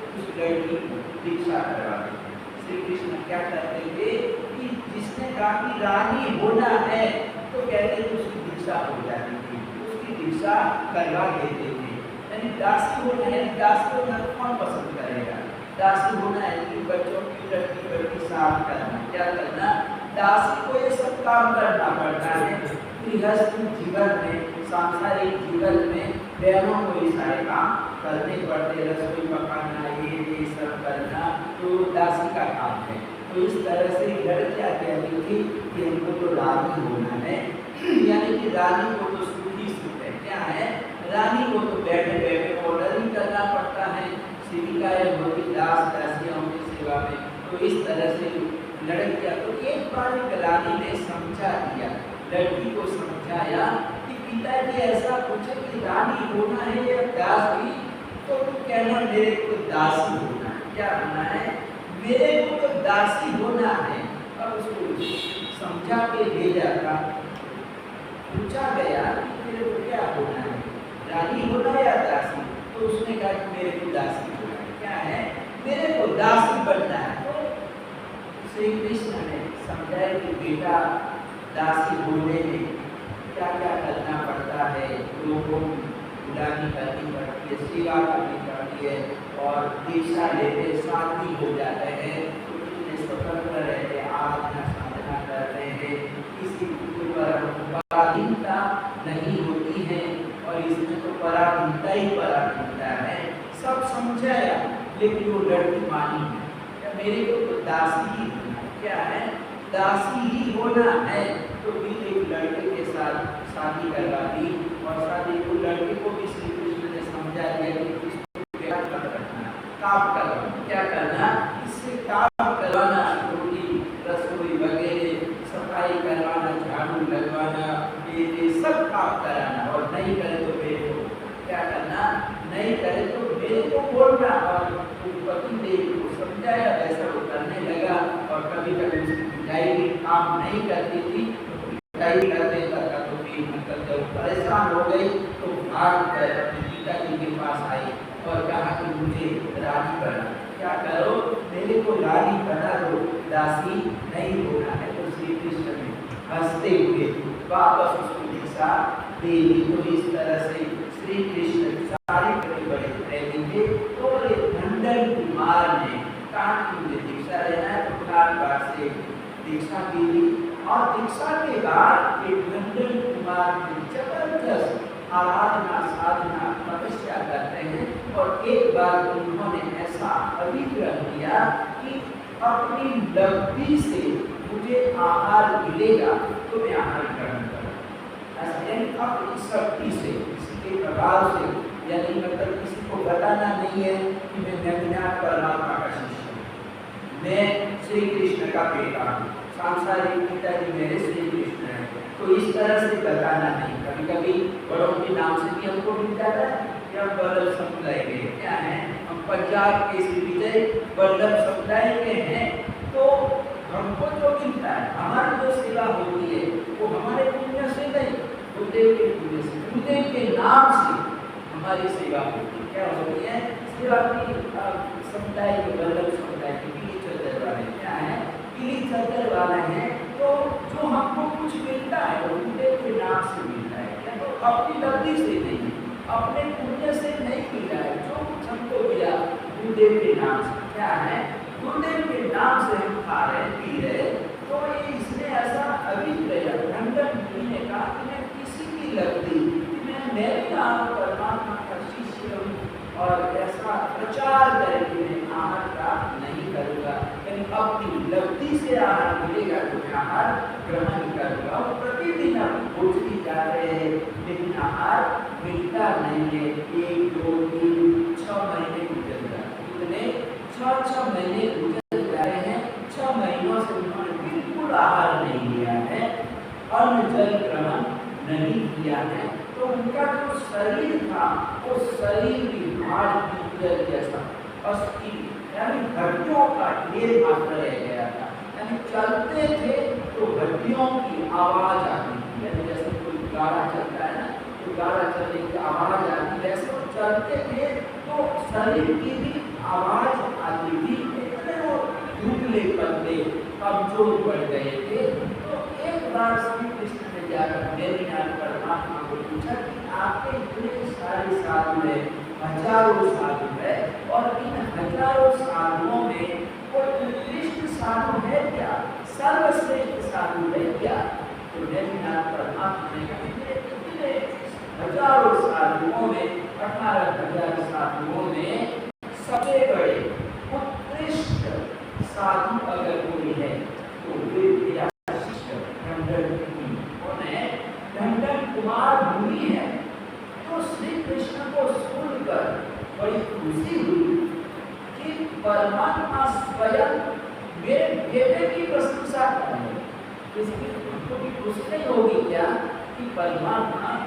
A: उस लड़की को दीक्षा करवाते थे। श्री कृष्ण क्या करते थे कि जिसने कहा कि रानी होना है तो कहते थे उसकी दीक्षा हो जाती थी, उसकी दीक्षा करवा देते थे। यानी दासी होना है, दासी होना कौन पसंद करेगा? दासी होना है कि बच्चों की लड़की बड़ी साफ करना, क्या करना? दासी को ये सब काम करना पड़ता है। गृहस्थ जीवन में, सांसारिक जीवन में बहनों को ये सारे काम करने पड़ते, रसोई पकाना, ये सब करना तो दासी का काम है। तो इस तरह से लड़कियां कहती थी कि हमको तो रानी होना है, यानी कि रानी को तो सुखी सुख है, क्या है? रानी को तो बैठे बैठे ऑर्डर ही करना पड़ता है, सेविकाएं होती दास दासियों की सेवा में। तो इस तरह से लड़कियां, तो एक बार एक रानी ने समझा दिया, लड़की को समझाया कि पिताजी ऐसा पूछे कि रानी होना है या दासी, तो तू कहना मेरे को दासी होना है। क्या होना है? मेरे को तो दासी होना है। अब उसको समझा के भेजा था, पूछा गया कि मेरे को क्या होना है, रानी होना या दासी? तो उसने कहा कि मेरे को दासी होना है। क्या है? मेरे को दासी बनना है। तो श्री कृष्ण ने समझाया कि बेटा दासी होने में क्या क्या करना पड़ता है, लोगों की गुलामी करनी पड़ती है, सेवा करनी पड़ती है, और दीक्षा लेते शादी हो जाते हैं, तो कितने स्वतंत्र रहते, आराधना साधना करते हैं, किसी पर पराधीनता नहीं होती है, और इसमें तो पराधीनता ही पराधीनता है। सब समझाया, लेकिन वो लड़की मानी है, मेरे को तो दासी ही होना है। क्या है? दासी ही होना है। तो फिर एक लड़के के साथ शादी करवा दी, और शादी को लड़के को भी श्री कृष्ण ने समझा दिया कि इसको काम करना, क्या करना? इससे काम करवाना, रोटी रसोई वगैरह सफाई करवाना, झाड़ू लगवाना, ये सब काम कराना, और नहीं करे तो मेरे को क्या करना? नहीं करे तो मेरे को बोलना। और पति देव को समझाया, वैसा वो करने लगा, और कभी कभी उसकी पिटाई भी काम नहीं करती थी, पिटाई कर देता था, तो फिर मतलब जब परेशान हो गई तो भाग कर अपने पिताजी के पास आई और कहा कि मुझे रानी बना। क्या करो? मेरे को रानी बना दो, दासी नहीं होना है। तो श्री कृष्ण ने हंसते हुए वापस उसको दीक्षा दे दी। तो इस तरह से श्री कृष्ण सारे बड़े प्रेमी थे। तो नंदन कुमार ने कहा कि मुझे दीक्षा लेना है, तो बार से दीक्षा दी, और दीक्षा के बाद एक नंदन कुमार जबरदस्त आराधना साधना तपस्या करते हैं, और एक बार उन्होंने ऐसा अभिग्रह किया कि अपनी लब्धि से मुझे आहार मिलेगा तो मैं आहार ग्रहण करूँगा। ऐसा अपनी शक्ति से, किसी के प्रभाव से, यानी मतलब किसी को बताना नहीं है कि मैं नगनाथ परमात्मा का शिष्य हूँ, मैं श्री कृष्ण का बेटा हूँ, सांसारिक पिताजी मेरे श्री कृष्ण है। तो इस तरह से बताना नहीं। कभी कभी बड़ों के नाम से भी हमको मिल जाता है, या वल्लभ समुदाय के क्या है, हम पंजाब के श्री विजय वल्लभ समुदाय के हैं, तो हमको जो मिलता है, हमारी जो सेवा होती है वो हमारे पुण्य से नहीं, गुरुदेव के पुण्य से, गुरुदेव के नाम से हमारी सेवा होती है। क्या होती है? सेवा की समुदाय के, वल्लभ समुदाय के पीली चद्दर वाले क्या है, पीली चद्दर वाले हैं। तो जो हमको कुछ मिलता है वो गुरुदेव के नाम से मिलता है, क्या? तो अपनी लब्धि से नहीं, अपने पुण्य से नहीं मिला है। जो कुछ हमको मिला गुरुदेव के नाम से, क्या है? गुरुदेव के नाम से हम खा रहे पी रहे। तो ये इसने ऐसा अभिप्राय नंदन जी ने कहा कि मैं किसी की लब्धि, मैं नाम परमात्मा का शिष्य हूँ, और ऐसा प्रचार करके मैं आहार प्राप्त नहीं करूँगा, यानी अपनी लब्धि से आहार मिलेगा तो मैं आहार ग्रहण करूँगा। और प्रतिदिन हम भोजनी जा रहे हैं, लेकिन आहार मिलता नहीं है। 1, 2, 3, 6 महीने गुजर जाते, कितने? 6 महीने गुजर जा रहे हैं। 6 महीनों से उन्होंने बिल्कुल आहार नहीं लिया है, अन्न जल ग्रहण नहीं किया है। तो उनका जो शरीर था वो शरीर की भार जैसा अस्थि, यानी हड्डियों का ढेर मात्र रह गया था। यानी चलते थे तो हड्डियों की आवाज आती थी, यानी जैसे कोई गाड़ा चलता है ना, तो गाड़ा चलने की आवाज आती है, जैसे वो चलते थे तो शरीर की भी आवाज आती थी। इतने वो दुबले पतले कमजोर पड़ गए थे। तो एक बार श्री कृष्ण ने जाकर मेघनाथ परमात्मा को पूछा कि आपके इतने सारे साधु है, हजारों साधु है, और इन हजारों साधुओं में कोई उत्कृष्ट साधु है क्या, सर्वश्रेष्ठ साधु है क्या? तो मेघनाथ परमात्मा ने कहा इतने हजारों साधुओं में 18,000 साधुओं में सबसे बड़े उत्कृष्ट साधु अगर कोई है तो वे मेरा शिष्य ढंढन मुनि, कौन है? ढंढन कुमार मुनि है। तो श्री कृष्ण को सुनकर बड़ी खुशी हुई कि परमात्मा स्वयं मेरे बेटे की प्रशंसा कर रहे हैं। इसकी उनको भी खुशी नहीं होगी क्या कि परमात्मा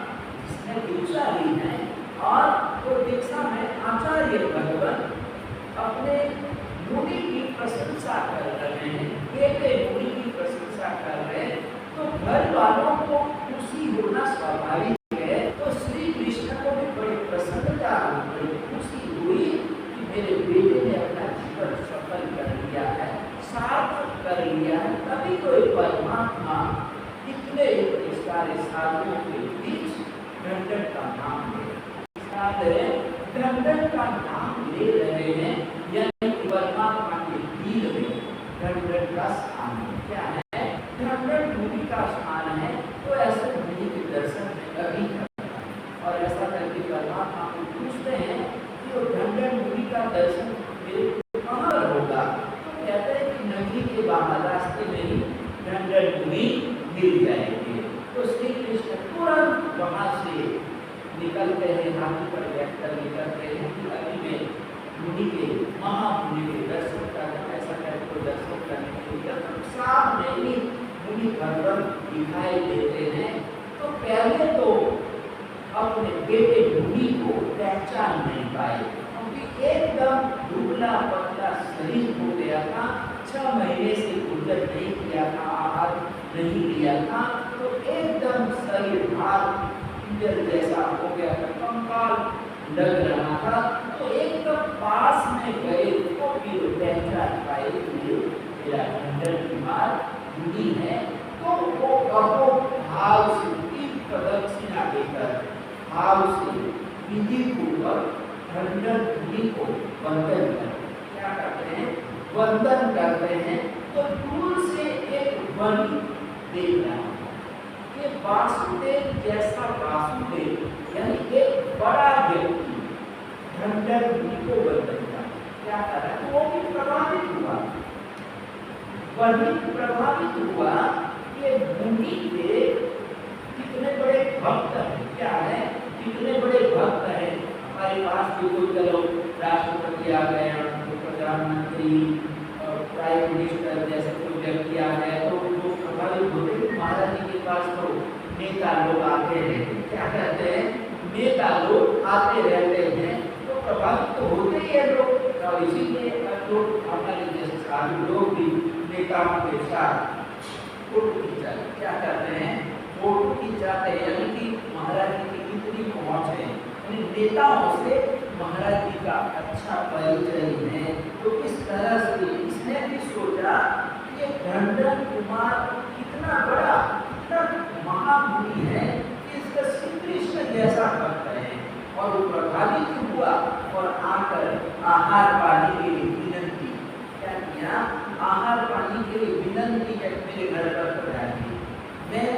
A: जिसने दीक्षा ली है और वो दीक्षा में आचार्य भगवान अपने मुनि की प्रशंसा कर रहे हैं, बेटे मुनि की प्रशंसा कर रहे हैं, तो घर वालों को खुशी होना स्वाभाविक है। तो श्री कृष्ण को भी बड़ी प्रसन्नता, बड़ी खुशी हुई कि मेरे बेटे ने अपना जीवन सफल कर लिया है, सार्थक कर लिया है। तभी तो परमात्मा इतने सारे साधुओं के बीच ढंढन का नाम ले, ढंढन का नाम ले रहे हैं, यानी परमात्मा के दिल में ढंढन का स्थान क्या है? ढंढन मुनि का स्थान है। तो ऐसे मुनि के दर्शन में कभी करता है और ऐसा करके परमात्मा को पूछते हैं कि वो ढंढन मुनि का दर्शन मेरे को कहाँ होगा? तो कहते हैं कि नदी के बाहर रास्ते में ही ढंढन मुनि मिल जाएंगे। तो श्री कृष्ण तुरंत वहां से निकलते हैं, हाथी पर बैठकर निकलते हैं कि अभी मैं मुनि के महामुनि के दर्शन करना, ऐसा करके दर्शन करने के लिए जब सामने ही मुनि भगवान दिखाई देते हैं तो पहले तो अपने बेटे मुनि को पहचान नहीं पाए, क्योंकि एकदम दुबला पतला शरीर हो गया था, 6 महीने से गुजर नहीं किया था, आहार नहीं लिया था, तो एकदम शरीर भार जैसा हो गया था, कंकाल लग रहा था। तो एकदम पास में गए तो फिर पहचान पाए कि मेरा ढंढन कुमार मुनि है। तो वो कहो भाव से प्रदक्षिणा देकर भाव से विधि पूर्वक ढंढन मुनि को वंदन करते, क्या करते हैं? वंदन करते हैं। तो दूर से एक बलि देख रहा है, वासुदेव जैसा वासुदेव, यानी एक बड़ा व्यक्ति ढंढन मुनि को वंदन किया, क्या करा? वो भी प्रभावित हुआ, वही प्रभावित हुआ कि मुनि के कितने बड़े भक्त हैं, क्या है? कितने बड़े भक्त हैं। हमारे पास भी कोई चलो राष्ट्रपति आ गए, प्रधानमंत्री और प्राइम मिनिस्टर जैसे कोई व्यक्ति आ गए तो वो प्रभावित होते हैं। महाराज जी के पास तो नेता लोग आते रहते, क्या कहते हैं? नेता लोग आते रहते हैं तो प्रभावित तो होते ही है लोग, और इसीलिए तो हमारे जैसे साधु लोग भी नेताओं के साथ फोटो खींचाते, क्या करते हैं? फोटो खींचाते हैं, यानी कि महाराज जी की कितनी पहुंच है, नेताओं से महाराज जी का अच्छा परिचय है। तो इस तरह से इसने भी सोचा कि ढंढन कुमार कितना बड़ा, कितना महामुनि है कि इसका श्री कृष्ण जैसा भक्त है, और वो प्रभावित हुआ और आकर आहार पानी के लिए विनंती, क्या किया? आहार पानी के लिए विनंती कर मेरे घर पर पधारिए, मैं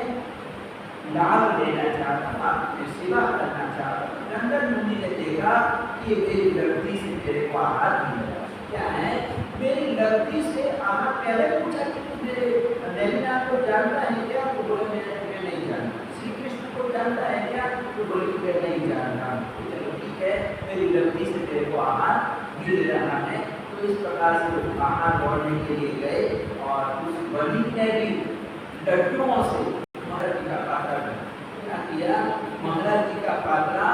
A: लाभ लेना चाहता हूँ, आपकी सेवा करना चाहता हूँ। ढंढन मुनि ने देखा कि मेरी लड़की से मेरे को आहार मिला, क्या है? मेरी लड़की से आहार। पहले पूछा कि तू मेरे मेघनाथ को जानता है क्या? तो बोले मैं नहीं जानता। श्री कृष्ण को जानता है क्या? तो बोले मैं नहीं जानता। चलो ठीक है, मेरी लड़की से मेरे को आहार मिल रहा है। तो इस प्रकार से आहार बढ़ने के लिए गए और उस बलि ने भी लड्डुओं से महाराज जी का पात्रा क्या किया? महाराज जी का पात्रा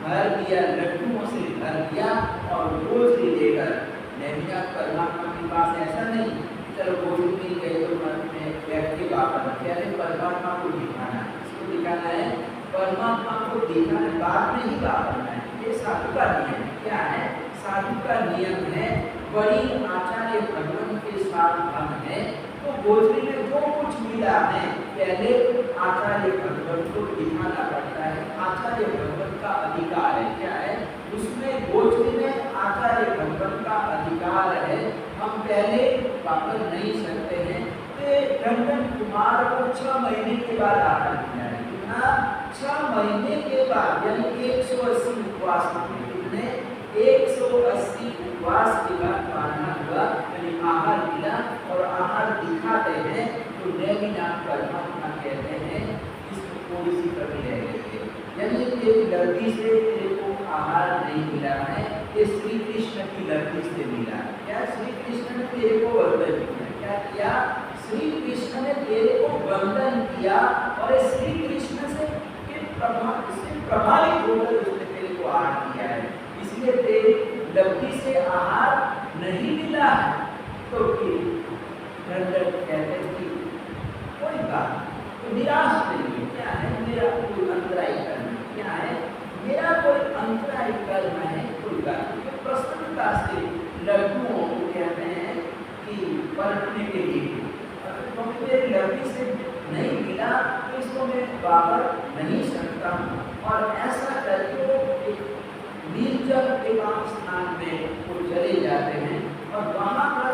A: भर दिया, लड्डुओं से भर दिया और रोज ही लेकर मेघनाथ परमात्मा के पास। ऐसा नहीं चलो भोजन मिल गई तो मन में व्यक्ति वापस पहले परमात्मा को दिखाना है, इसको दिखाना है, परमात्मा को दिखाने बाद में ही वापरना है। ये साधु का नियम है। क्या है? साधु का नियम है, बड़ी आचार्य भगवान के साथ हम है तो भोजन में जो कुछ मिला है पहले आचार्य भगवान को दिखाना पड़ता है। आचार्य भगवान का अधिकार है। क्या है? उसमें भोजन में आचार्य भगवान का अधिकार है, हम पहले वापस नहीं सकते हैं। टंडन कुमार को 6 महीने के बाद आहार दिया है। कितना? 6 महीने के बाद, यानी 180 उपवास कितने? 180 उपवास के बाद खाना हुआ, यानी आहार मिला और आहार दिखाते हैं तो देवी नाम परमात्मा कहते हैं। इसको थोड़ी सी कमी रह गई है, यानी तेरी लड़की से तेरे को आहार नहीं मिला है, ये श्री कृष्ण की लड़की से मिला है। क्या? श्री कृष्ण ने तेरे को वंदन किया। क्या किया? श्री कृष्ण ने तेरे को वंदन किया और श्री कृष्ण से प्रभावित होकर उसने तेरे को आहार दिया है, इसलिए तेरी लड़की से आहार नहीं मिला है। तो फिर कहते हैं कि कोई बात तो निराश नहीं है। क्या है? मेरा कोई अंतराय कर्म, क्या है? मेरा कोई अंतराय कर्म है, कोई बात नहीं। प्रसन्नता से लड्डुओं को कहते हैं कि परखने के लिए, क्योंकि मेरी लड़की से नहीं मिला तो इसको मैं वापर नहीं सकता हूँ। और ऐसा करके वो एक निर्जल एकांत स्थान में वो चले जाते हैं और वहाँ पर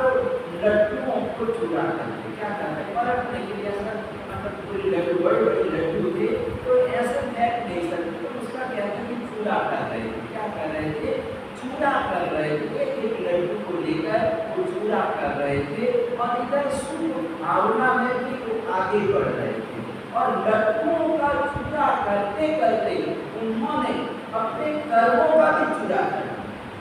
A: लड्डुओं को चुरा करते। क्या करते हैं? परखने के लिए, ऐसा मतलब पूरी लड्डू बड़े बड़े लड्डू थे तो ऐसे फेंक नहीं सकते, तो उसका कहते हैं कि चूरा कर रहे थे। क्या कर रहे थे? चूरा कर रहे थे। एक लड्डू को लेकर वो चूरा कर रहे थे और इधर शुभ भावना में भी वो आगे बढ़ रहे थे। और लड्डुओं का चूरा करते करते उन्होंने अपने कर्मों का भी चूरा कर,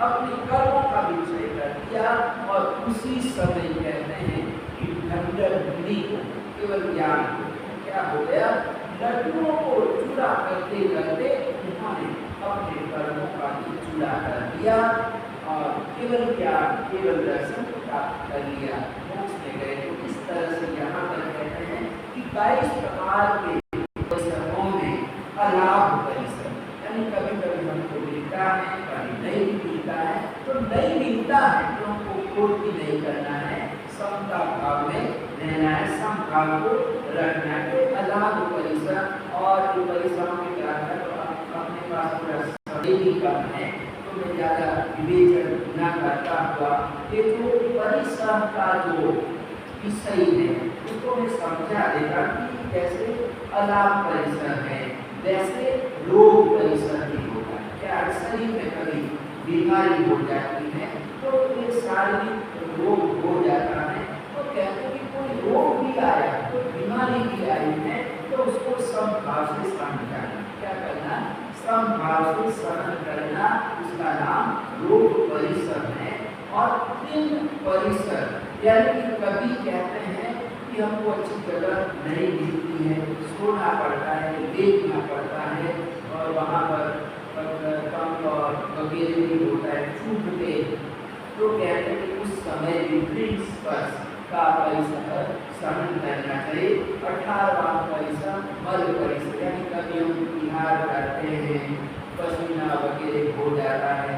A: अपने कर्मों का भी क्षय कर दिया। और उसी समय कहते हैं कि धनगर मुनि को केवल ज्ञान हो, क्या हो गया? लड्डुओं को चूरा करते करते उन्होंने अपने कर्मों का भी चूरा कर दिया और केवल ज्ञान, केवल दर्शन प्राप्त कर लिया, मोक्ष में गए। तो इस तरह से यहाँ पर कहते हैं कि 22 प्रकार के परिश्रमों में अलाभ परिश्रम, यानी कभी कभी हमको मिलता है, कभी नहीं मिलता है। तो नहीं मिलता है तो हमको पूर्ति नहीं करना है, समता भाव में रहना है, समभाव को रखना है। अलाभ परिश्रम और परिश्रम के कारण अपने पास पूरा समय भी कम है तो मैं ज़्यादा विवेचन न करता हुआ ये जो परिश्रम का जो विषय है उसको मैं समझा देता कि कैसे अलाभ परिश्रम है, वैसे रोग परिश्रम भी होता है। क्या शरीर में कभी बीमारी हो जाती है तो ये शारीरिक रोग हो जाता है, तो कहते हैं कि कोई रोग भी आया, कोई बीमारी भी आई है तो उसको समभाव से सहन करना। क्या करना? समभाव से सहन करना, उसका नाम रोग परिश्रम है। और तीन परिश्रम, यानी कि कभी कहते हैं कि हमको अच्छी जगह नहीं मिलती है, सोना पड़ता है, देखना पड़ता है और वहाँ पर कम और वगैरह भी होता है, छूटते, तो कहते हैं कि उस समय विपरीत स्पर्श का परिश्रम सहन करना चाहिए। 18वां परिश्रम मल परिश्रम, यानी कभी हम बिहार करते हैं, पसीना वगैरह हो जाता है,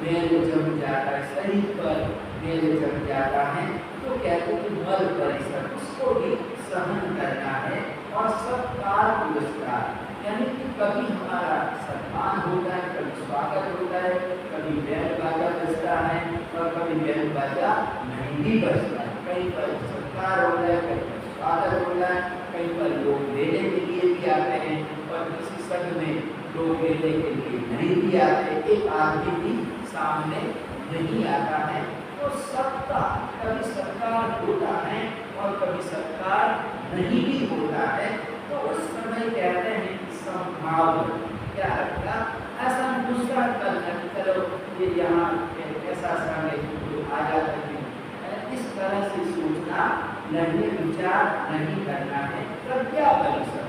A: मेल जम जाता है, शरीर पर मेल जम जाता है, तो कहते हैं कि मल परिश्रम, उसको भी सहन करना है। और सत्कार पुरस्कार, यानी कि कभी हमारा सम्मान होता है, कभी स्वागत होता है, कभी बैल बाजा बजता है और कभी बैल बाजा नहीं भी बजता है। कहीं पर सत्कार होता है, कहीं पर स्वागत होता है, कहीं पर लोग लेने के लिए भी आते हैं और किसी संघ में लोग लेने के लिए नहीं भी आते, एक आदमी भी सामने नहीं आता है। तो सबका कभी सत्कार होता है और कभी सत्कार नहीं भी होता है, तो उस समय कहते हैं कि समभाव क्या रखना, ऐसा गुस्सा करना कि चलो ये यहाँ ऐसा समय आ जाता है, इस तरह से सोचना नहीं, विचार नहीं करना है। प्रज्ञा परिश्रम,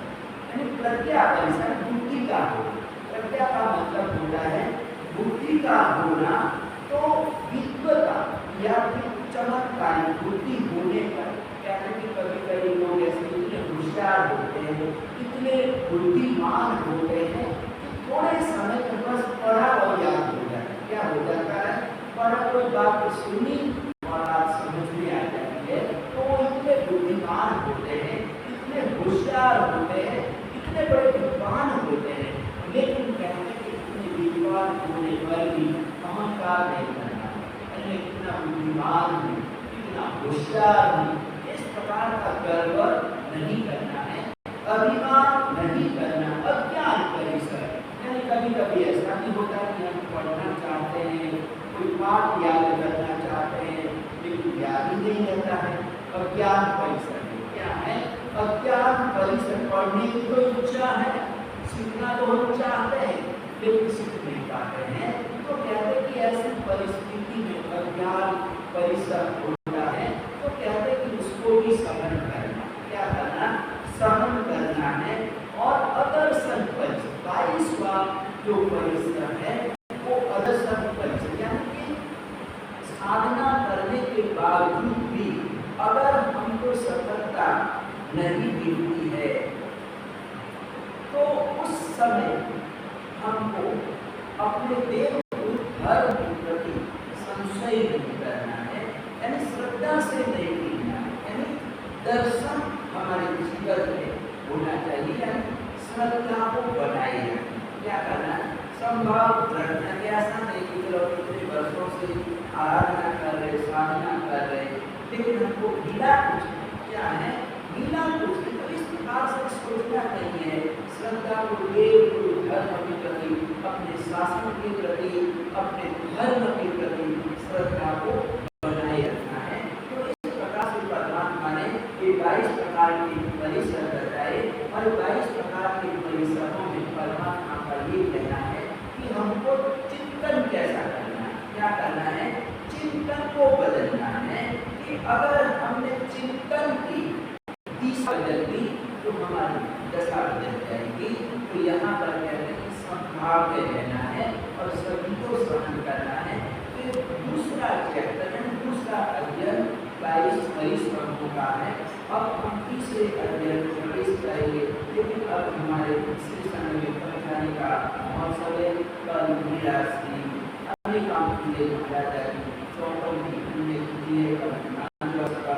A: यानी प्रज्ञा परिश्रम बुद्धि का होना। प्रज्ञा का मतलब होता है बुद्धि का होना, तो विद्वता या फिर उच्च चमत्कारिक बुद्धि होने पर कहते हैं कि कभी कभी लोग ऐसे इतने होशियार होते हैं, इतने बुद्धिमान होते हैं कि थोड़े समय तक बस पढ़ा और याद हो जाता है। क्या हो जाता है, पढ़ा कोई बात सुनी और बात समझ में आ जाती है, तो वो इतने बुद्धिमान होते हैं, इतने होशियार होते हैं, इतने बड़े विद्वान होते हैं, लेकिन कहते हैं कि इतने विद्वान होने पर भी अहंकार नहीं करना, यानी इतना बुद्धिमान हूँ, इतना होशियार हूँ, इस प्रकार का गर्व नहीं करना है, अभिमान नहीं करना, अज्ञान परिसर। यानी कभी कभी ऐसा भी होता है कि हम पढ़ना चाहते हैं, कोई पाठ याद करना चाहते हैं, लेकिन याद ही नहीं रहता है, अज्ञान परिसर। क्या है अज्ञान परिसर? पढ़ने की तो इच्छा है, सीखना तो हम चाहते हैं, लेकिन सीख नहीं पाते हैं। तो कहते हैं कि ऐसी परिस्थिति में अज्ञान परिसर होता है, तो कहते हैं कि उसको भी सहन करना। क्या करना? सहन करना है। और अदर्शन परिसर 22वां जो परिसर है वो अदर्शन परिसर, यानी कि साधना करने के बावजूद भी अगर हमको सफलता नहीं मिलती है तो उस समय हमको अपने देव धर्म के प्रति संशय नहीं करना है, यानी श्रद्धा से नहीं लेना है, यानी दर्शन हमारे जीवन में होना चाहिए, यानी श्रद्धा को बनाए रखना। क्या करना? संभाव रखना। ऐसा नहीं कि चलो कितने वर्षों से आराधना कर रहे, साधना कर रहे, लेकिन हमको मिला कुछ नहीं। क्या है? मिला कुछ नहीं। तो इस प्रकार से सोचना नहीं है। श्रद्धा को देव धर्म के प्रति, अपने शासन के प्रति, अपने धर्म के प्रति श्रद्धा को बनाए रखना है। तो इस प्रकार से परमात्मा ने ये 22 प्रकार के परिसर बताए, और 22 प्रकार के परिसरों में परमात्मा का ये कहना है कि हमको चिंतन कैसा करना है। क्या करना है? चिंतन को बदलना है कि अगर हमने चिंतन की दिशा बदल दी तो हमारी दशा बदल जाएगी। तो यहाँ पर कहते हैं कि संभाव में रहना है और सभी को सहन करना है। फिर दूसरा चैप्टर है, दूसरा अध्ययन 22 परिश्रमों का है। अब हम तीसरे अध्ययन में प्रवेश करेंगे, लेकिन अब हमारे तीसरे समय में पंचायत का महोत्सव है। कल मेरा श्री अन्य काम के लिए महाराजा की चौकों की उन्हें किए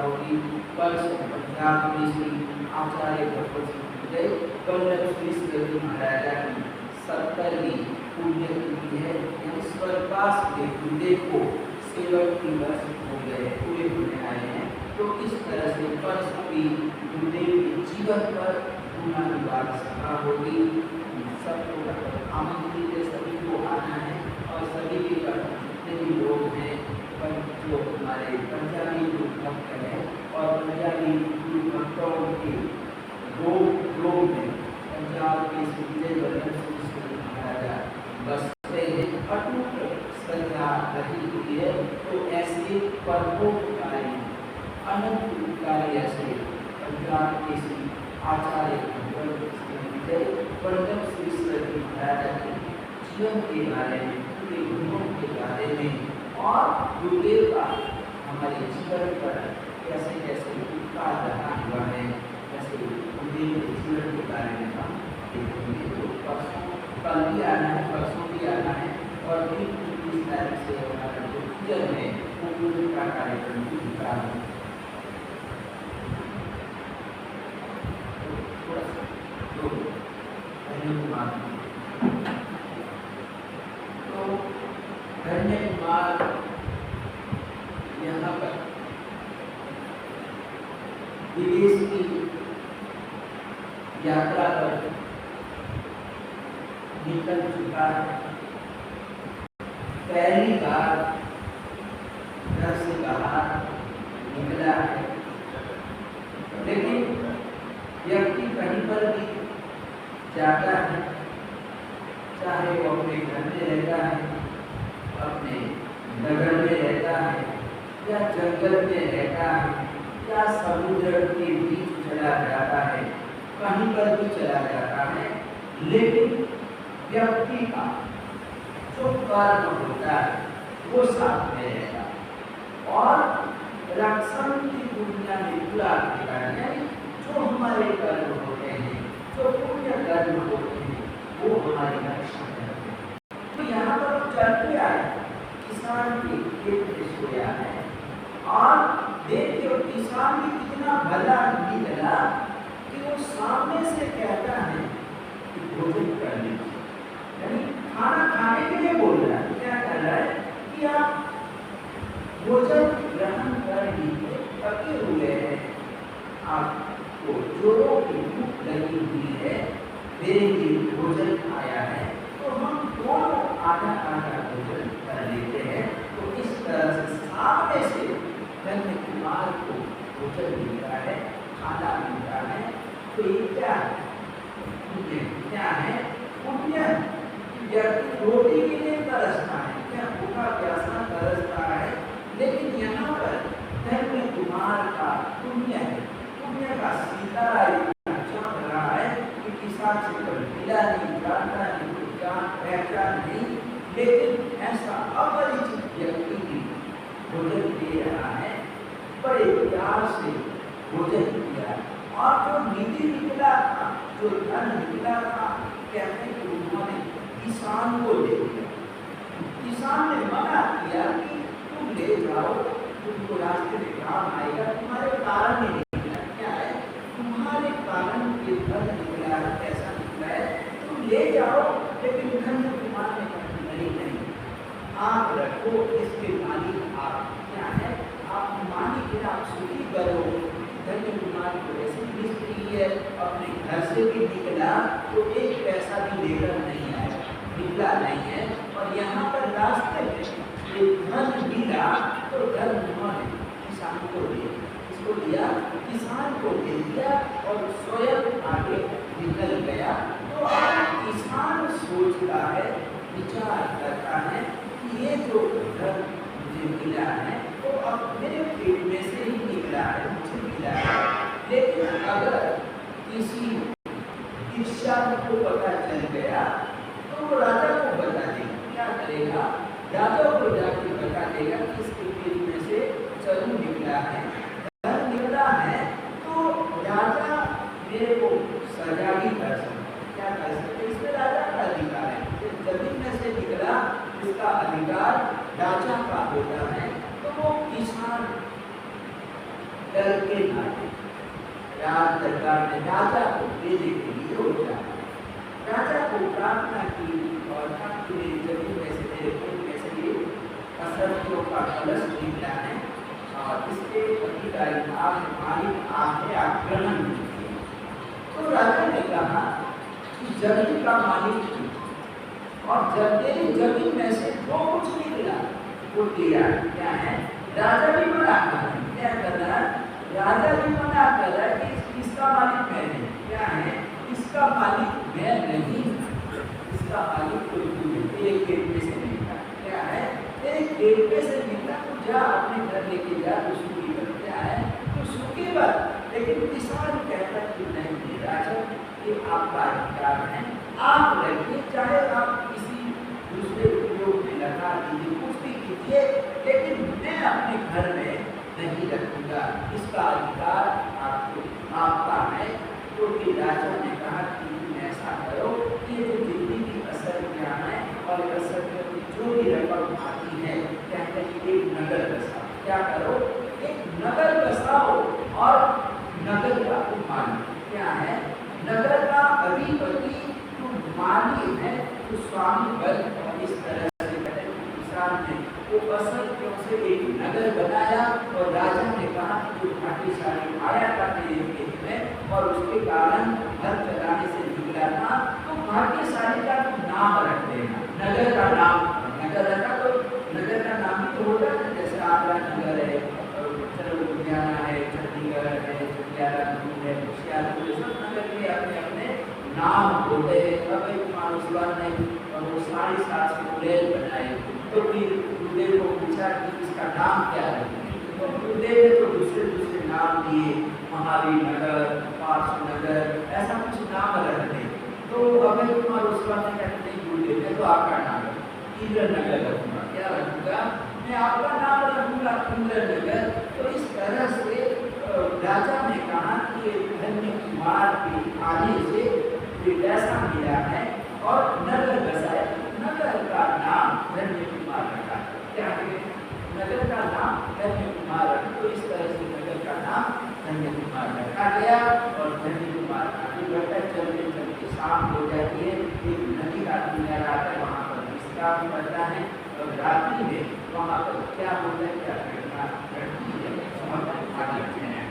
A: होगी। कल पंजाब में श्री आचार्य वल्लभ श्री महाराजा की 70वीं पुण्यतिथि है। यानी स्वर्गवास के गुरुदेव को सेवक की वर्ष हो गए, पूरे होने आए हैं। तो इस तरह से परसों भी गुरुदेव के जीवन पर पूर्ण विवाद सभा होगी। सबको आमंत्रित है, सभी को आना है और सभी के जितने भी लोग हैं, जो हमारे पंजाबी भक्त हैं और पंजाबी भक्तों के लोग हैं, पंजाब के विजय वल्लभ श्री महाराजा बसते हैं, अटूट श्रद्धा रही हुई है। तो ऐसे परोपकारी अनंत ऐसे पंजाब के श्री आचार्य विजय वल्लभ श्री महाराजा के जीवन के बारे में, पूरे गुणों के बारे में और गुरुदेव का हमारे जीवन पर कैसे कैसे उपकार रहा हुआ है, कैसे गुरुदेव के जीवन के बारे में हम देखेंगे। तो परसों कल भी आना है, परसों भी आना है और फिर 20 तारीख से हमारा जो पूजन है वो पूजन का कार्यक्रम भी प्रारंभ है। धन्य कुमार यहाँ पर विदेश की यात्रा पर निकल चुका है। पहली बार घर से बाहर निकला है, लेकिन व्यक्ति कहीं पर भी जाता है, चाहे वो अपने घर में रहता है, अपने नगर में रहता है, या जंगल में रहता है, या समुद्र के बीच चला जाता है, कहीं पर भी चला जाता है, लेकिन व्यक्ति का जो कर्म होता है वो साथ में रहता है। और रक्षण की दुनिया में पूरा अधिकार, यानी जो हमारे कर्म होते हैं, जो पुण्य कर्म होते हैं, वो हमारी रक्षा करते हैं। तो यहाँ पर चलते आए किसान के खेत में सोया है और देखिए किसान भी कितना भला निकला कि वो सामने से कहता है कि भोजन कर लीजिए, यानी खाना खाने के लिए बोल रहा है। क्या कर रहा है कि आप भोजन ग्रहण कर लीजिए, थके हुए हैं, आपको जोरों की भूख लगी हुई है, मेरे लिए भोजन आया है, तो हम दोनों आधा आधा भोजन कर लेते हैं। तो इस तरह से सामने से धन्य कुमार को भोजन मिलता है, खाना मिलता है। तो ये क्या है? पुण्य। क्या है? पुण्य। व्यक्ति रोटी के लिए तरसता है, क्या भूखा प्यासा तरसता है, लेकिन यहाँ पर धन्य कुमार का पुण्य है, पुण्य का सितारा चमक रहा है कि किसान से कभी मिला नहीं, जानता नहीं, कोई जान पहचान नहीं, लेकिन ऐसा अपरिचित व्यक्ति भी भोजन दे रहा है, बड़े प्यार से भोजन दिया। और जो निधि निकला था, जो धन निकला था, कहते कि उन्होंने किसान को दे दिया। किसान ने मना किया कि तुम ले जाओ, तुमको रास्ते में काम आएगा, तुम्हारे कारण ही निकला। क्या है? तुम्हारे कारण के धन निकला है, कैसा निकला है, तुम ले जाओ, लेकिन धन तुम्हारे नहीं, आप रखो, इसके मालिक आप। क्या है? आप मालिक है, आप सुखी करो। धन्य कुमार को ऐसे मिस्त्री है, अपने घर से भी निकला तो एक पैसा भी लेकर नहीं आया, निकला नहीं है। और यहाँ पर रास्ते में एक धन मिला तो धन उन्होंने किसान को दिया। इसको दिया, किसान को दे दिया और स्वयं आगे निकल गया। तो आज किसान सोचता है, विचार करता है कि ये जो धन मुझे मिला है तो अब मेरे पेट में से ही निकला है, मुझे मिला है। लेकिन अगर किसी ईर्ष्या को पता चल गया तो वो राजा को बता देगा। क्या करेगा? राजा को जाके बता देगा कि इसके पेट में से चरू निकला है, धन निकला है, तो राजा मेरे को सजा भी कर सकता है। क्या कर सकते? इसमें राजा का अधिकार है, जमीन में से निकला, इसका अधिकार राजा का होता है। तो वो किसान डर के मारे राज दरबार में राजा को देने के लिए उठा। राजा को प्रार्थना की और कहा कि मेरी जमीन में से, मेरे पेट में से ये असत्यों का कलश निकला है और इसके अधिकारी आप मालिक आप है, आप ग्रहण कीजिए। तो राजा ने कहा कि जमीन का मालिक और जब तेरी जमीन में से जो कुछ निकला वो तेरा। क्या है? राजा भी मना कर रहा है। क्या कर रहा है? राजा भी मना कर रहा है कि इसका मालिक मैं नहीं। क्या है? इसका मालिक मैं नहीं, इसका मालिक कोई नहीं, तेरे पेट में से निकला। क्या है? तेरे पेट में से निकला, तो जा अपने घर लेके जा, तो सुखी कर। क्या है? तो सुखी कर। लेकिन किसान कहता कि नहीं राजा, ये आपका अधिकार है, आप रखिए, चाहे आप किसी दूसरे उपयोग में लगा दीजिए, कुछ भी कीजिए, लेकिन मैं अपने घर में नहीं रखूंगा, इसका अधिकार आपका है। तो फिर राजा ने कहा कि तुम ऐसा करो कि ये जितनी भी असर क्या है और असर की जो भी रकम आती है, कहते हैं कि एक नगर बसाओ। क्या करो? एक नगर बसाओ और नगर का मालिक। क्या है? नगर का अधिपति मालिक है, तो स्वामी बल। और इस तरह से किसान ने वो असत्यों से एक नगर बनाया और राजा ने कहा कि जो भाग्यशाली आया था मेरे खेत में और उसके कारण घर चलाने से निकला था, तो भाग्यशाली का नाम रख देना, नगर का नाम। नगर रखा तो नगर का नाम ही तो होता है, जैसे आगरा नगर है, लुधियाना है, चंडीगढ़ है, जगियारापुर है, होशियारपुर, सब नगर के अपने अपने नाम होते हैं। अब एक मानुसवान ने वो 7.5 गुलेल बनाए, तो फिर गुरुदेव को पूछा कि इसका नाम क्या है, तो गुरुदेव ने तो दूसरे दूसरे नाम दिए, महावीर नगर, पार्श्व नगर, ऐसा कुछ नाम रखते। तो अभय कुमार उसका ने कहते नहीं, गुरुदेव ने तो आपका नाम है, इंद्र नगर रखूंगा। क्या रखूंगा? मैं आपका नाम रखूंगा, इंद्र नगर। तो इस तरह से राजा ने कहा कि धन्य कुमार के आने से विद्यासा मिला है और नगर बसाया। नगर का नाम धन्य कुमार रखा। क्या है? नगर का नाम धन्य कुमार रखा। तो इस तरह से नगर का नाम धन्य कुमार रखा गया और धन्य कुमार आगे बढ़ता चलते चलते शाम हो जाती है। एक नदी का किनारा आकर वहाँ पर विश्राम करता है और रात्रि में वहाँ पर क्या होता है, क्या घटना घटती है, आगे बढ़ते हैं।